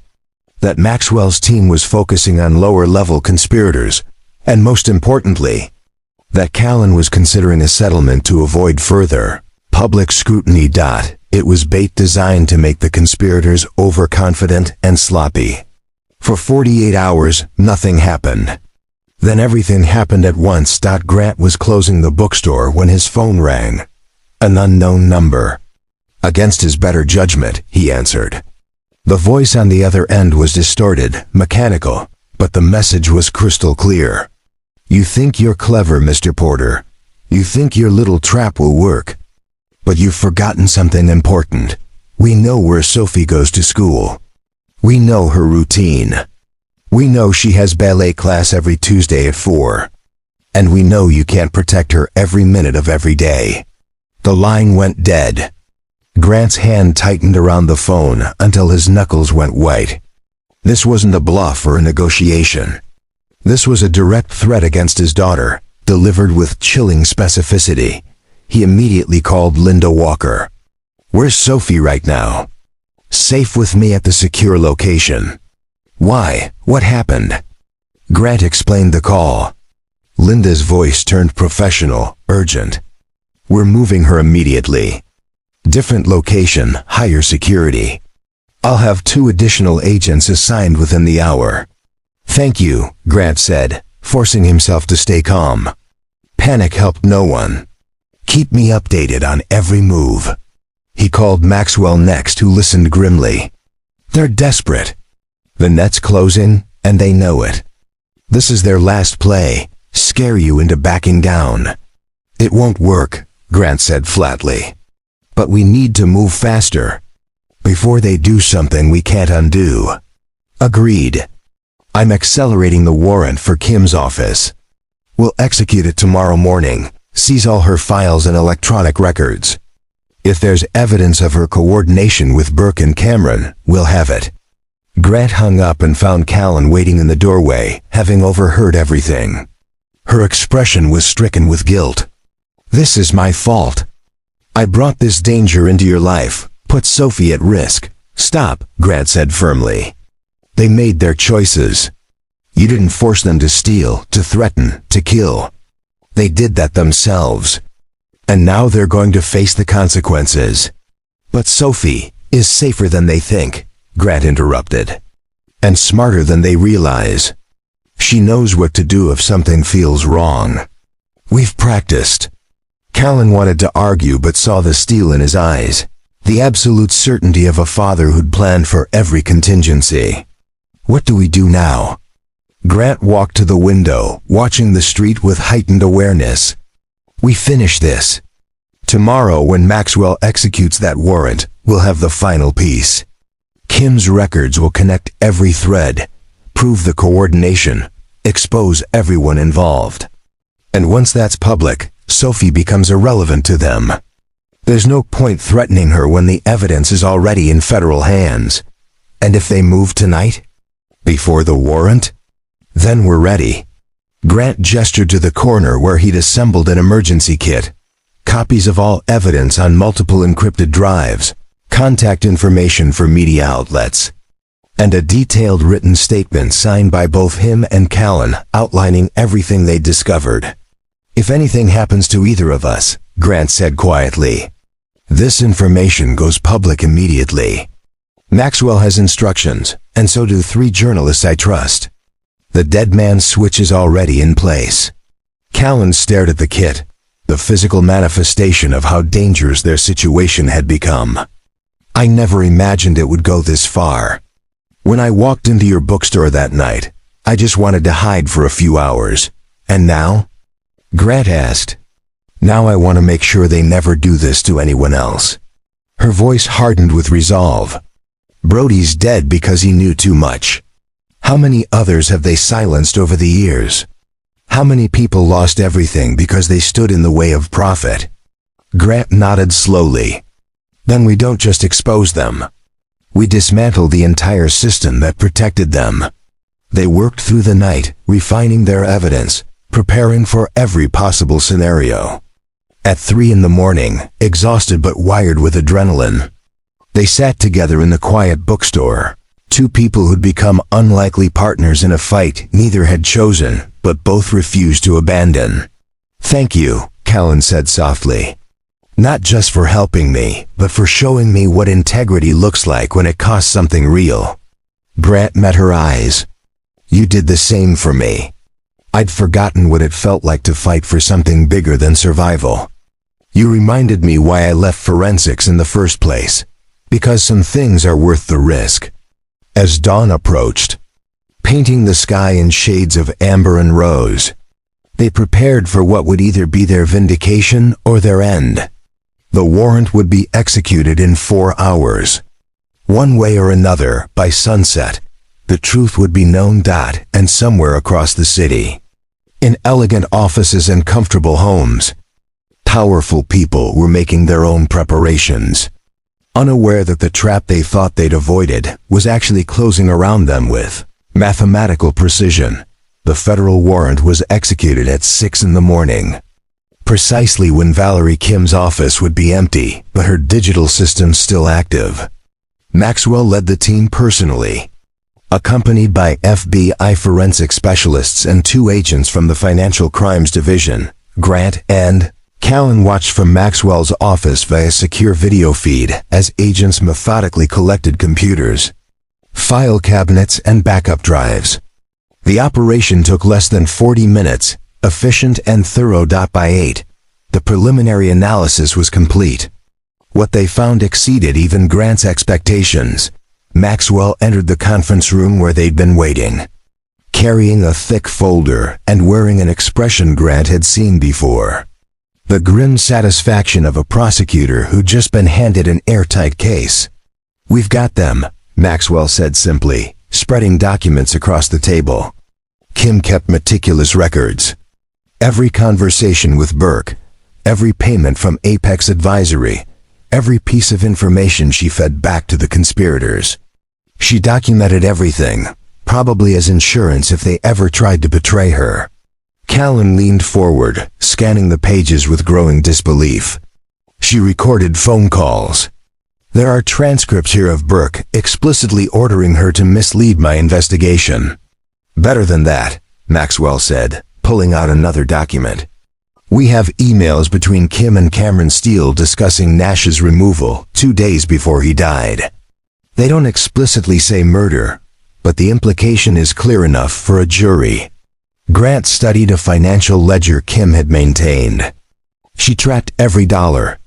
that Maxwell's team was focusing on lower-level conspirators, and most importantly, that Callan was considering a settlement to avoid further public scrutiny. It was bait designed to make the conspirators overconfident and sloppy. For 48 hours, nothing happened. Then everything happened at once. Grant was closing the bookstore when his phone rang. An unknown number. Against his better judgment, he answered. The voice on the other end was distorted, mechanical, but the message was crystal clear. You think you're clever, Mr. Porter. You think your little trap will work. But you've forgotten something important. We know where Sophie goes to school. We know her routine. We know she has ballet class every Tuesday at 4. And we know you can't protect her every minute of every day. The line went dead. Grant's hand tightened around the phone until his knuckles went white. This wasn't a bluff or a negotiation. This was a direct threat against his daughter, delivered with chilling specificity. He immediately called Linda Walker. Where's Sophie right now? Safe with me at the secure location. Why? What happened? Grant explained the call. Linda's voice turned professional, urgent. We're moving her immediately. Different location, higher security. I'll have 2 additional agents assigned within the hour. Thank you, Grant said, forcing himself to stay calm. Panic helped no one. Keep me updated on every move. He called Maxwell next, who listened grimly. They're desperate. The net's closing, and they know it. This is their last play, scare you into backing down. It won't work, Grant said flatly. But we need to move faster. Before they do something we can't undo. Agreed. I'm accelerating the warrant for Kim's office. We'll execute it tomorrow morning, seize all her files and electronic records. If there's evidence of her coordination with Burke and Cameron, we'll have it. Grant hung up and found Callan waiting in the doorway, having overheard everything. Her expression was stricken with guilt. This is my fault. I brought this danger into your life, put Sophie at risk. Stop, Grant said firmly. They made their choices. You didn't force them to steal, to threaten, to kill. They did that themselves. And now they're going to face the consequences. But Sophie is safer than they think, Grant interrupted. And smarter than they realize. She knows what to do if something feels wrong. We've practiced. Callan wanted to argue but saw the steel in his eyes. The absolute certainty of a father who'd planned for every contingency. What do we do now? Grant walked to the window, watching the street with heightened awareness. We finish this. Tomorrow, when Maxwell executes that warrant, we'll have the final piece. Kim's records will connect every thread, prove the coordination, expose everyone involved. And once that's public, Sophie becomes irrelevant to them. There's no point threatening her when the evidence is already in federal hands. And if they move tonight? Before the warrant? Then we're ready. Grant gestured to the corner where he'd assembled an emergency kit. Copies of all evidence on multiple encrypted drives, contact information for media outlets, and a detailed written statement signed by both him and Callan outlining everything they'd discovered. If anything happens to either of us, Grant said quietly, this information goes public immediately. Maxwell has instructions, and so do 3 journalists I trust. The dead man's switch is already in place. Callan stared at the kit, the physical manifestation of how dangerous their situation had become. I never imagined it would go this far. When I walked into your bookstore that night, I just wanted to hide for a few hours. And now? Grant asked. Now I want to make sure they never do this to anyone else. Her voice hardened with resolve. Brody's dead because he knew too much. How many others have they silenced over the years? How many people lost everything because they stood in the way of profit? Grant nodded slowly. Then we don't just expose them. We dismantle the entire system that protected them. They worked through the night, refining their evidence, preparing for every possible scenario. At 3 in the morning, exhausted but wired with adrenaline, they sat together in the quiet bookstore. 2 people who'd become unlikely partners in a fight neither had chosen, but both refused to abandon. Thank you, Callan said softly. Not just for helping me, but for showing me what integrity looks like when it costs something real. Grant met her eyes. You did the same for me. I'd forgotten what it felt like to fight for something bigger than survival. You reminded me why I left forensics in the first place. Because some things are worth the risk. As dawn approached, painting the sky in shades of amber and rose, they prepared for what would either be their vindication or their end. The warrant would be executed in 4 hours. One way or another, by sunset, the truth would be known and somewhere across the city. In elegant offices and comfortable homes, powerful people were making their own preparations, unaware that the trap they thought they'd avoided was actually closing around them with mathematical precision. The federal warrant was executed at 6 in the morning, precisely when Valerie Kim's office would be empty, but her digital system still active. Maxwell led the team personally, accompanied by FBI forensic specialists and 2 agents from the Financial Crimes Division. Grant and Callan watched from Maxwell's office via secure video feed as agents methodically collected computers, file cabinets, and backup drives. The operation took less than 40 minutes, efficient and thorough. By 8, the preliminary analysis was complete. What they found exceeded even Grant's expectations. Maxwell entered the conference room where they'd been waiting, carrying a thick folder and wearing an expression Grant had seen before. The grim satisfaction of a prosecutor who'd just been handed an airtight case. We've got them, Maxwell said simply, spreading documents across the table. Kim kept meticulous records. Every conversation with Burke, every payment from Apex Advisory, every piece of information she fed back to the conspirators. She documented everything, probably as insurance if they ever tried to betray her. Callan leaned forward, scanning the pages with growing disbelief. She recorded phone calls. There are transcripts here of Burke explicitly ordering her to mislead my investigation. Better than that, Maxwell said, pulling out another document. We have emails between Kim and Cameron Steele discussing Nash's removal 2 days before he died. They don't explicitly say murder, but the implication is clear enough for a jury. Grant studied a financial ledger Kim had maintained. She tracked every dollar,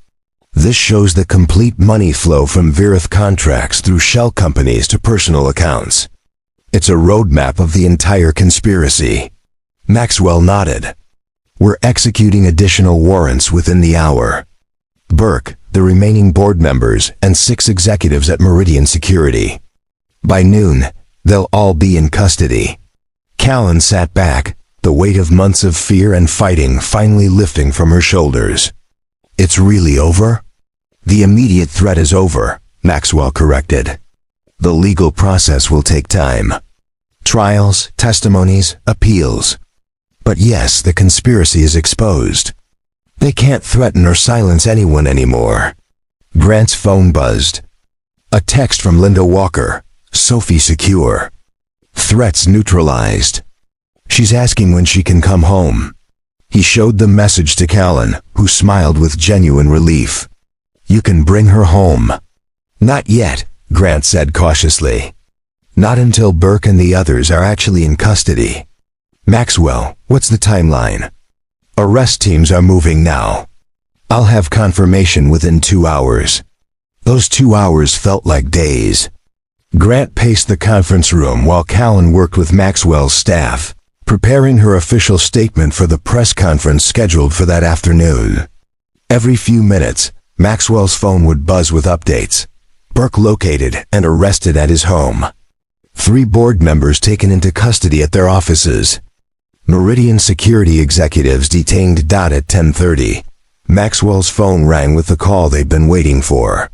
This shows the complete money flow from Virith contracts through shell companies to personal accounts. It's a roadmap of the entire conspiracy. Maxwell nodded. We're executing additional warrants within the hour. Burke, the remaining board members, and 6 executives at Meridian Security. By noon, they'll all be in custody. Callan sat back, the weight of months of fear and fighting finally lifting from her shoulders. It's really over? The immediate threat is over, Maxwell corrected. The legal process will take time. Trials, testimonies, appeals. But yes, the conspiracy is exposed. They can't threaten or silence anyone anymore. Grant's phone buzzed. A text from Linda Walker. Sophie secure. Threats neutralized. She's asking when she can come home. He showed the message to Callan, who smiled with genuine relief. You can bring her home. Not yet, Grant said cautiously. Not until Burke and the others are actually in custody. Maxwell, what's the timeline? Arrest teams are moving now. I'll have confirmation within 2 hours. Those 2 hours felt like days. Grant paced the conference room while Callan worked with Maxwell's staff, preparing her official statement for the press conference scheduled for that afternoon. Every few minutes, Maxwell's phone would buzz with updates. Burke located and arrested at his home. 3 board members taken into custody at their offices. Meridian Security executives detained. At 10:30, Maxwell's phone rang with the call they'd been waiting for.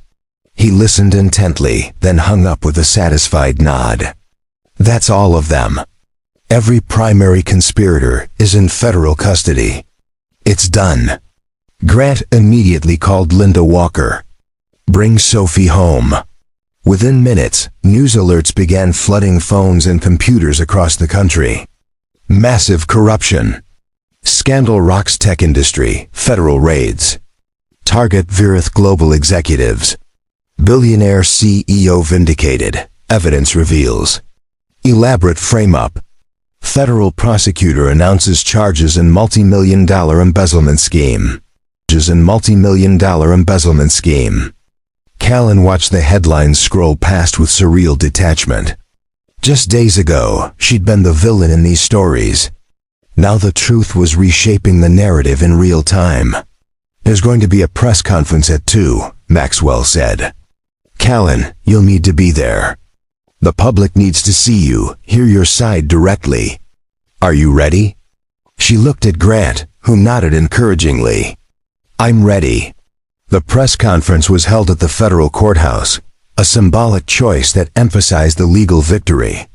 He listened intently, then hung up with a satisfied nod. That's all of them. Every primary conspirator is in federal custody. It's done. Grant immediately called Linda Walker. Bring Sophie home. Within minutes, news alerts began flooding phones and computers across the country. Massive corruption. Scandal rocks tech industry, federal raids. Target Virith global executives. Billionaire CEO vindicated, evidence reveals. Elaborate frame-up. Federal prosecutor announces charges in multi-million-dollar embezzlement scheme. Callan watched the headlines scroll past with surreal detachment. Just days ago, she'd been the villain in these stories. Now the truth was reshaping the narrative in real time. There's going to be a press conference at 2, Maxwell said. Callan, you'll need to be there. The public needs to see you, hear your side directly. Are you ready? She looked at Grant, who nodded encouragingly. I'm ready. The press conference was held at the federal courthouse, a symbolic choice that emphasized the legal victory.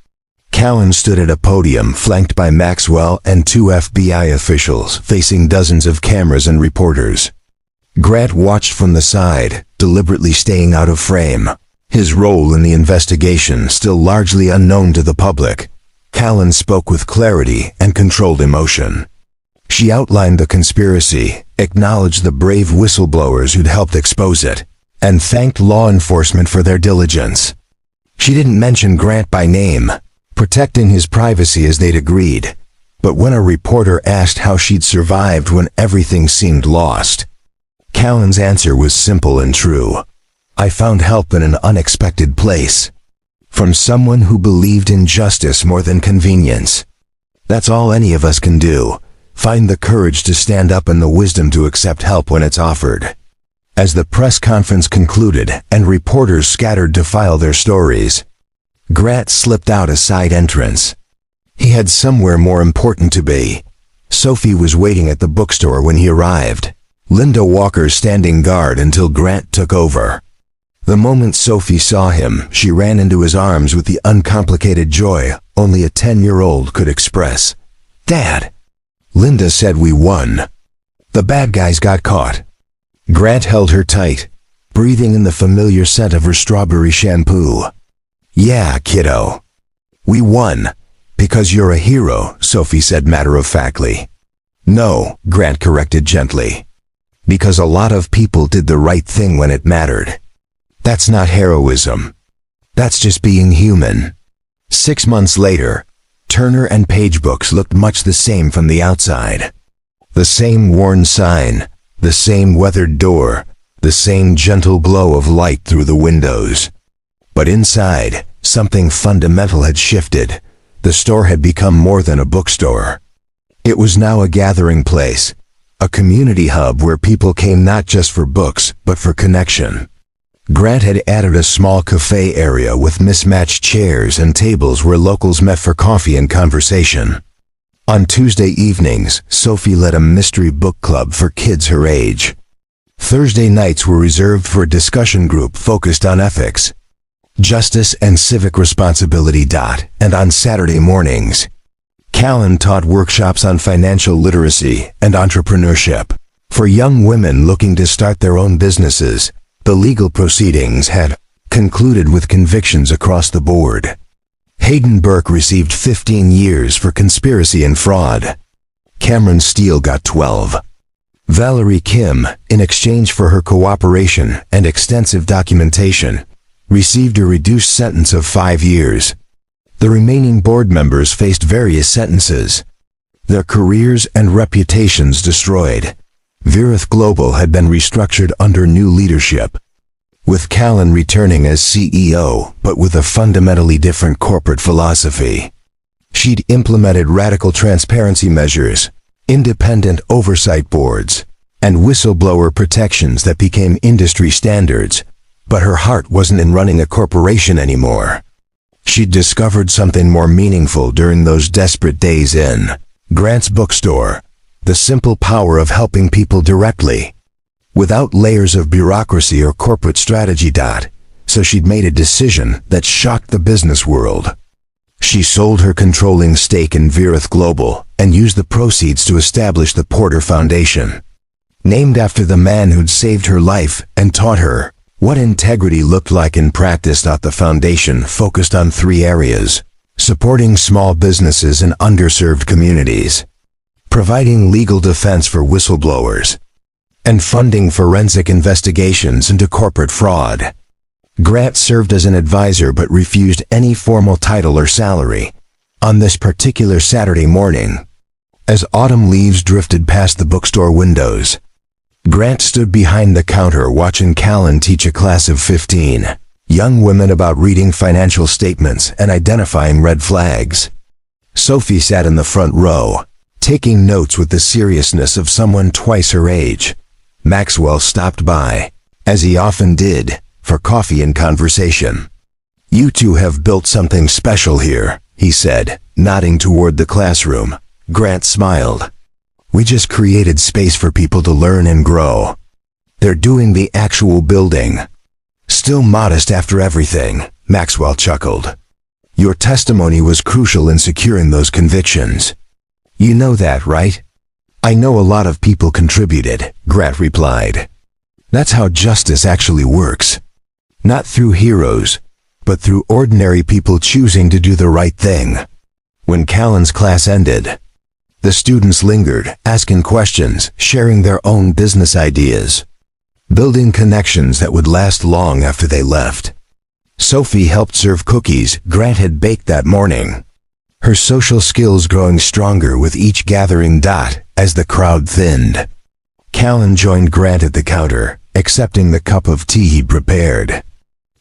Callan stood at a podium flanked by Maxwell and 2 FBI officials facing dozens of cameras and reporters. Grant watched from the side, deliberately staying out of frame. His role in the investigation still largely unknown to the public. Callan spoke with clarity and controlled emotion. She outlined the conspiracy, acknowledged the brave whistleblowers who'd helped expose it, and thanked law enforcement for their diligence. She didn't mention Grant by name, protecting his privacy as they'd agreed. But when a reporter asked how she'd survived when everything seemed lost, Callan's answer was simple and true. I found help in an unexpected place. From someone who believed in justice more than convenience. That's all any of us can do. Find the courage to stand up and the wisdom to accept help when it's offered. As the press conference concluded and reporters scattered to file their stories, Grant slipped out a side entrance. He had somewhere more important to be. Sophie was waiting at the bookstore when he arrived, Linda Walker standing guard until Grant took over. The moment Sophie saw him, she ran into his arms with the uncomplicated joy only a 10-year-old could express. Dad! Linda said, we won. The bad guys got caught. Grant held her tight, breathing in the familiar scent of her strawberry shampoo. Yeah, kiddo. We won. Because you're a hero, Sophie said matter-of-factly. No, Grant corrected gently. Because a lot of people did the right thing when it mattered. That's not heroism. That's just being human. 6 months later, Turner and Page books looked much the same from the outside. The same worn sign, the same weathered door, the same gentle glow of light through the windows. But inside, something fundamental had shifted. The store had become more than a bookstore. It was now a gathering place, a community hub where people came not just for books, but for connection. Grant had added a small cafe area with mismatched chairs and tables where locals met for coffee and conversation. On Tuesday evenings, Sophie led a mystery book club for kids her age. Thursday nights were reserved for a discussion group focused on ethics, justice, and civic responsibility. And on Saturday mornings, Callan taught workshops on financial literacy and entrepreneurship. For young women looking to start their own businesses, the legal proceedings had concluded with convictions across the board. Hayden Burke received 15 years for conspiracy and fraud. Cameron Steele got 12. Valerie Kim, in exchange for her cooperation and extensive documentation, received a reduced sentence of 5 years. The remaining board members faced various sentences, their careers and reputations destroyed. Virith Global had been restructured under new leadership, with Callan returning as CEO, but with a fundamentally different corporate philosophy. She'd implemented radical transparency measures, independent oversight boards, and whistleblower protections that became industry standards, but her heart wasn't in running a corporation anymore. She'd discovered something more meaningful during those desperate days in Grant's bookstore, the simple power of helping people directly, without layers of bureaucracy or corporate strategy. So she'd made a decision that shocked the business world. She sold her controlling stake in Virith Global and used the proceeds to establish the Porter Foundation, named after the man who'd saved her life and taught her what integrity looked like in practice. The foundation focused on 3 areas: supporting small businesses in underserved communities, providing legal defense for whistleblowers, and funding forensic investigations into corporate fraud. Grant served as an advisor but refused any formal title or salary. On this particular Saturday morning, as autumn leaves drifted past the bookstore windows, Grant stood behind the counter watching Callan teach a class of 15 young women about reading financial statements and identifying red flags. Sophie sat in the front row, taking notes with the seriousness of someone twice her age. Maxwell stopped by, as he often did, for coffee and conversation. "You two have built something special here," he said, nodding toward the classroom. Grant smiled. "We just created space for people to learn and grow. They're doing the actual building." "Still modest after everything," Maxwell chuckled. "Your testimony was crucial in securing those convictions. You know that, right?" "I know a lot of people contributed," Grant replied. "That's how justice actually works. Not through heroes, but through ordinary people choosing to do the right thing." When Callan's class ended, the students lingered, asking questions, sharing their own business ideas, building connections that would last long after they left. Sophie helped serve cookies Grant had baked that morning, her social skills growing stronger with each gathering. As the crowd thinned, Callan joined Grant at the counter, accepting the cup of tea he'd prepared.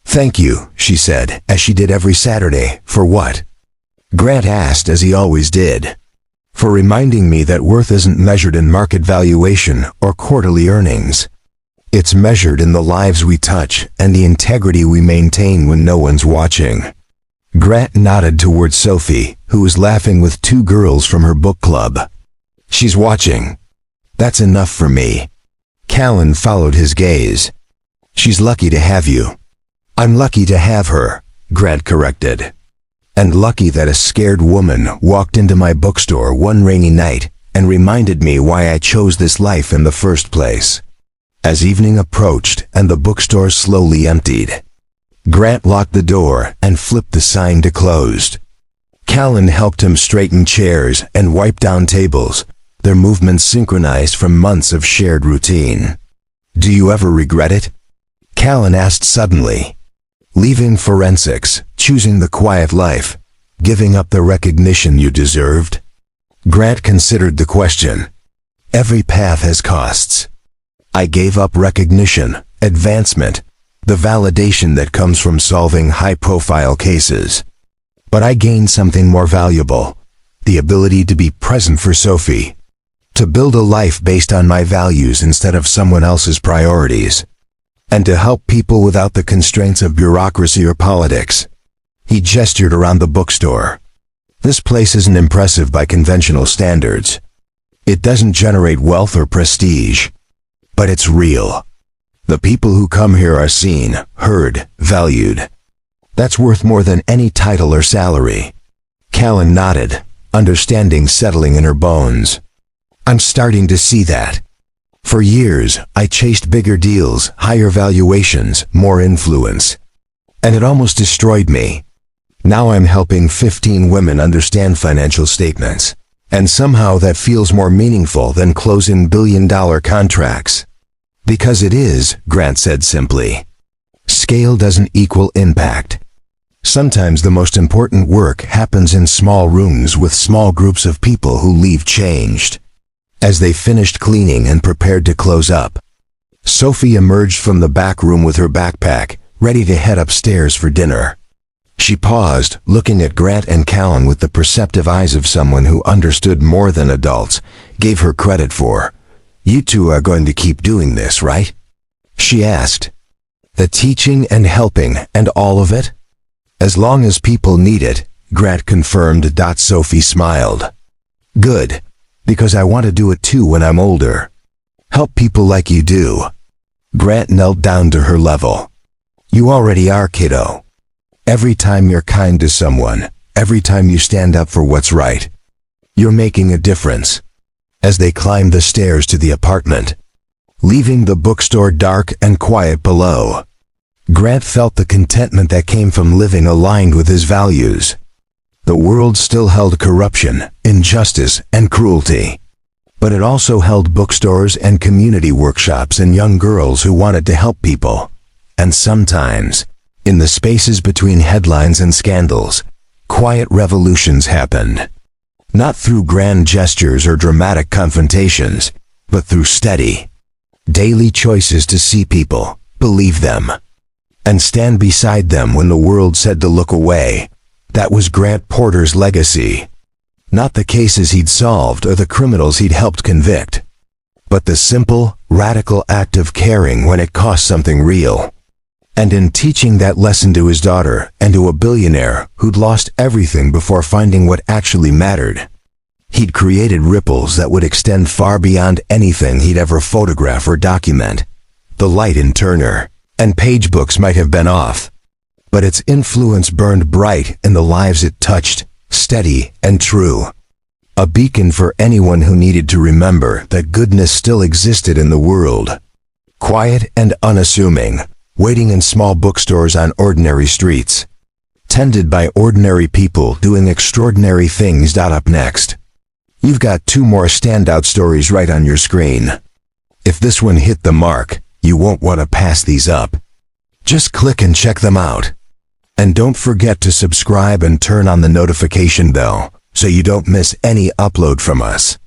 "Thank you," she said, as she did every Saturday. "For what?" Grant asked, as he always did. "For reminding me that worth isn't measured in market valuation or quarterly earnings. It's measured in the lives we touch and the integrity we maintain when no one's watching." Grant nodded toward Sophie, who was laughing with 2 girls from her book club. "She's watching. That's enough for me." Callan followed his gaze. "She's lucky to have you." "I'm lucky to have her," Grant corrected. "And lucky that a scared woman walked into my bookstore one rainy night and reminded me why I chose this life in the first place." As evening approached and the bookstore slowly emptied, Grant locked the door and flipped the sign to closed. Callan helped him straighten chairs and wipe down tables, their movements synchronized from months of shared routine. "Do you ever regret it?" Callan asked suddenly. "Leaving forensics, choosing the quiet life, giving up the recognition you deserved?" Grant considered the question. "Every path has costs. I gave up recognition, advancement, the validation that comes from solving high-profile cases. But I gained something more valuable, the ability to be present for Sophie, to build a life based on my values instead of someone else's priorities, and to help people without the constraints of bureaucracy or politics. He gestured around the bookstore. This place isn't impressive by conventional standards. It doesn't generate wealth or prestige, but it's real. The people who come here are seen, heard, valued. That's worth more than any title or salary. Callan nodded, understanding settling in her bones. I'm starting to see that. For years, I chased bigger deals, higher valuations, more influence. And it almost destroyed me. Now I'm helping 15 women understand financial statements. And somehow that feels more meaningful than closing billion-dollar contracts. Because it is, Grant said simply. Scale doesn't equal impact. Sometimes the most important work happens in small rooms with small groups of people who leave changed. As they finished cleaning and prepared to close up, Sophie emerged from the back room with her backpack, ready to head upstairs for dinner. She paused, looking at Grant and Callan with the perceptive eyes of someone who understood more than adults gave her credit for. You two are going to keep doing this, right? She asked. The teaching and helping and all of it? As long as people need it, Grant confirmed. Sophie smiled. Good, because I want to do it too when I'm older. Help people like you do. Grant knelt down to her level. You already are, kiddo. Every time you're kind to someone, every time you stand up for what's right, you're making a difference. As they climbed the stairs to the apartment, leaving the bookstore dark and quiet below, Grant felt the contentment that came from living aligned with his values. The world still held corruption, injustice, and cruelty, but it also held bookstores and community workshops and young girls who wanted to help people. And sometimes, in the spaces between headlines and scandals, quiet revolutions happened. Not through grand gestures or dramatic confrontations, but through steady, daily choices to see people, believe them, and stand beside them when the world said to look away. That was Grant Porter's legacy. Not the cases he'd solved or the criminals he'd helped convict, but the simple, radical act of caring when it cost something real. And in teaching that lesson to his daughter and to a billionaire who'd lost everything before finding what actually mattered, he'd created ripples that would extend far beyond anything he'd ever photograph or document. The light in Turner and Page books might have been off, but its influence burned bright in the lives it touched, steady and true. A beacon for anyone who needed to remember that goodness still existed in the world. Quiet and unassuming, waiting in small bookstores on ordinary streets, tended by ordinary people doing extraordinary things. Up next, you've got two more standout stories right on your screen. If this one hit the mark, you won't want to pass these up. Just click and check them out. And don't forget to subscribe and turn on the notification bell so you don't miss any upload from us.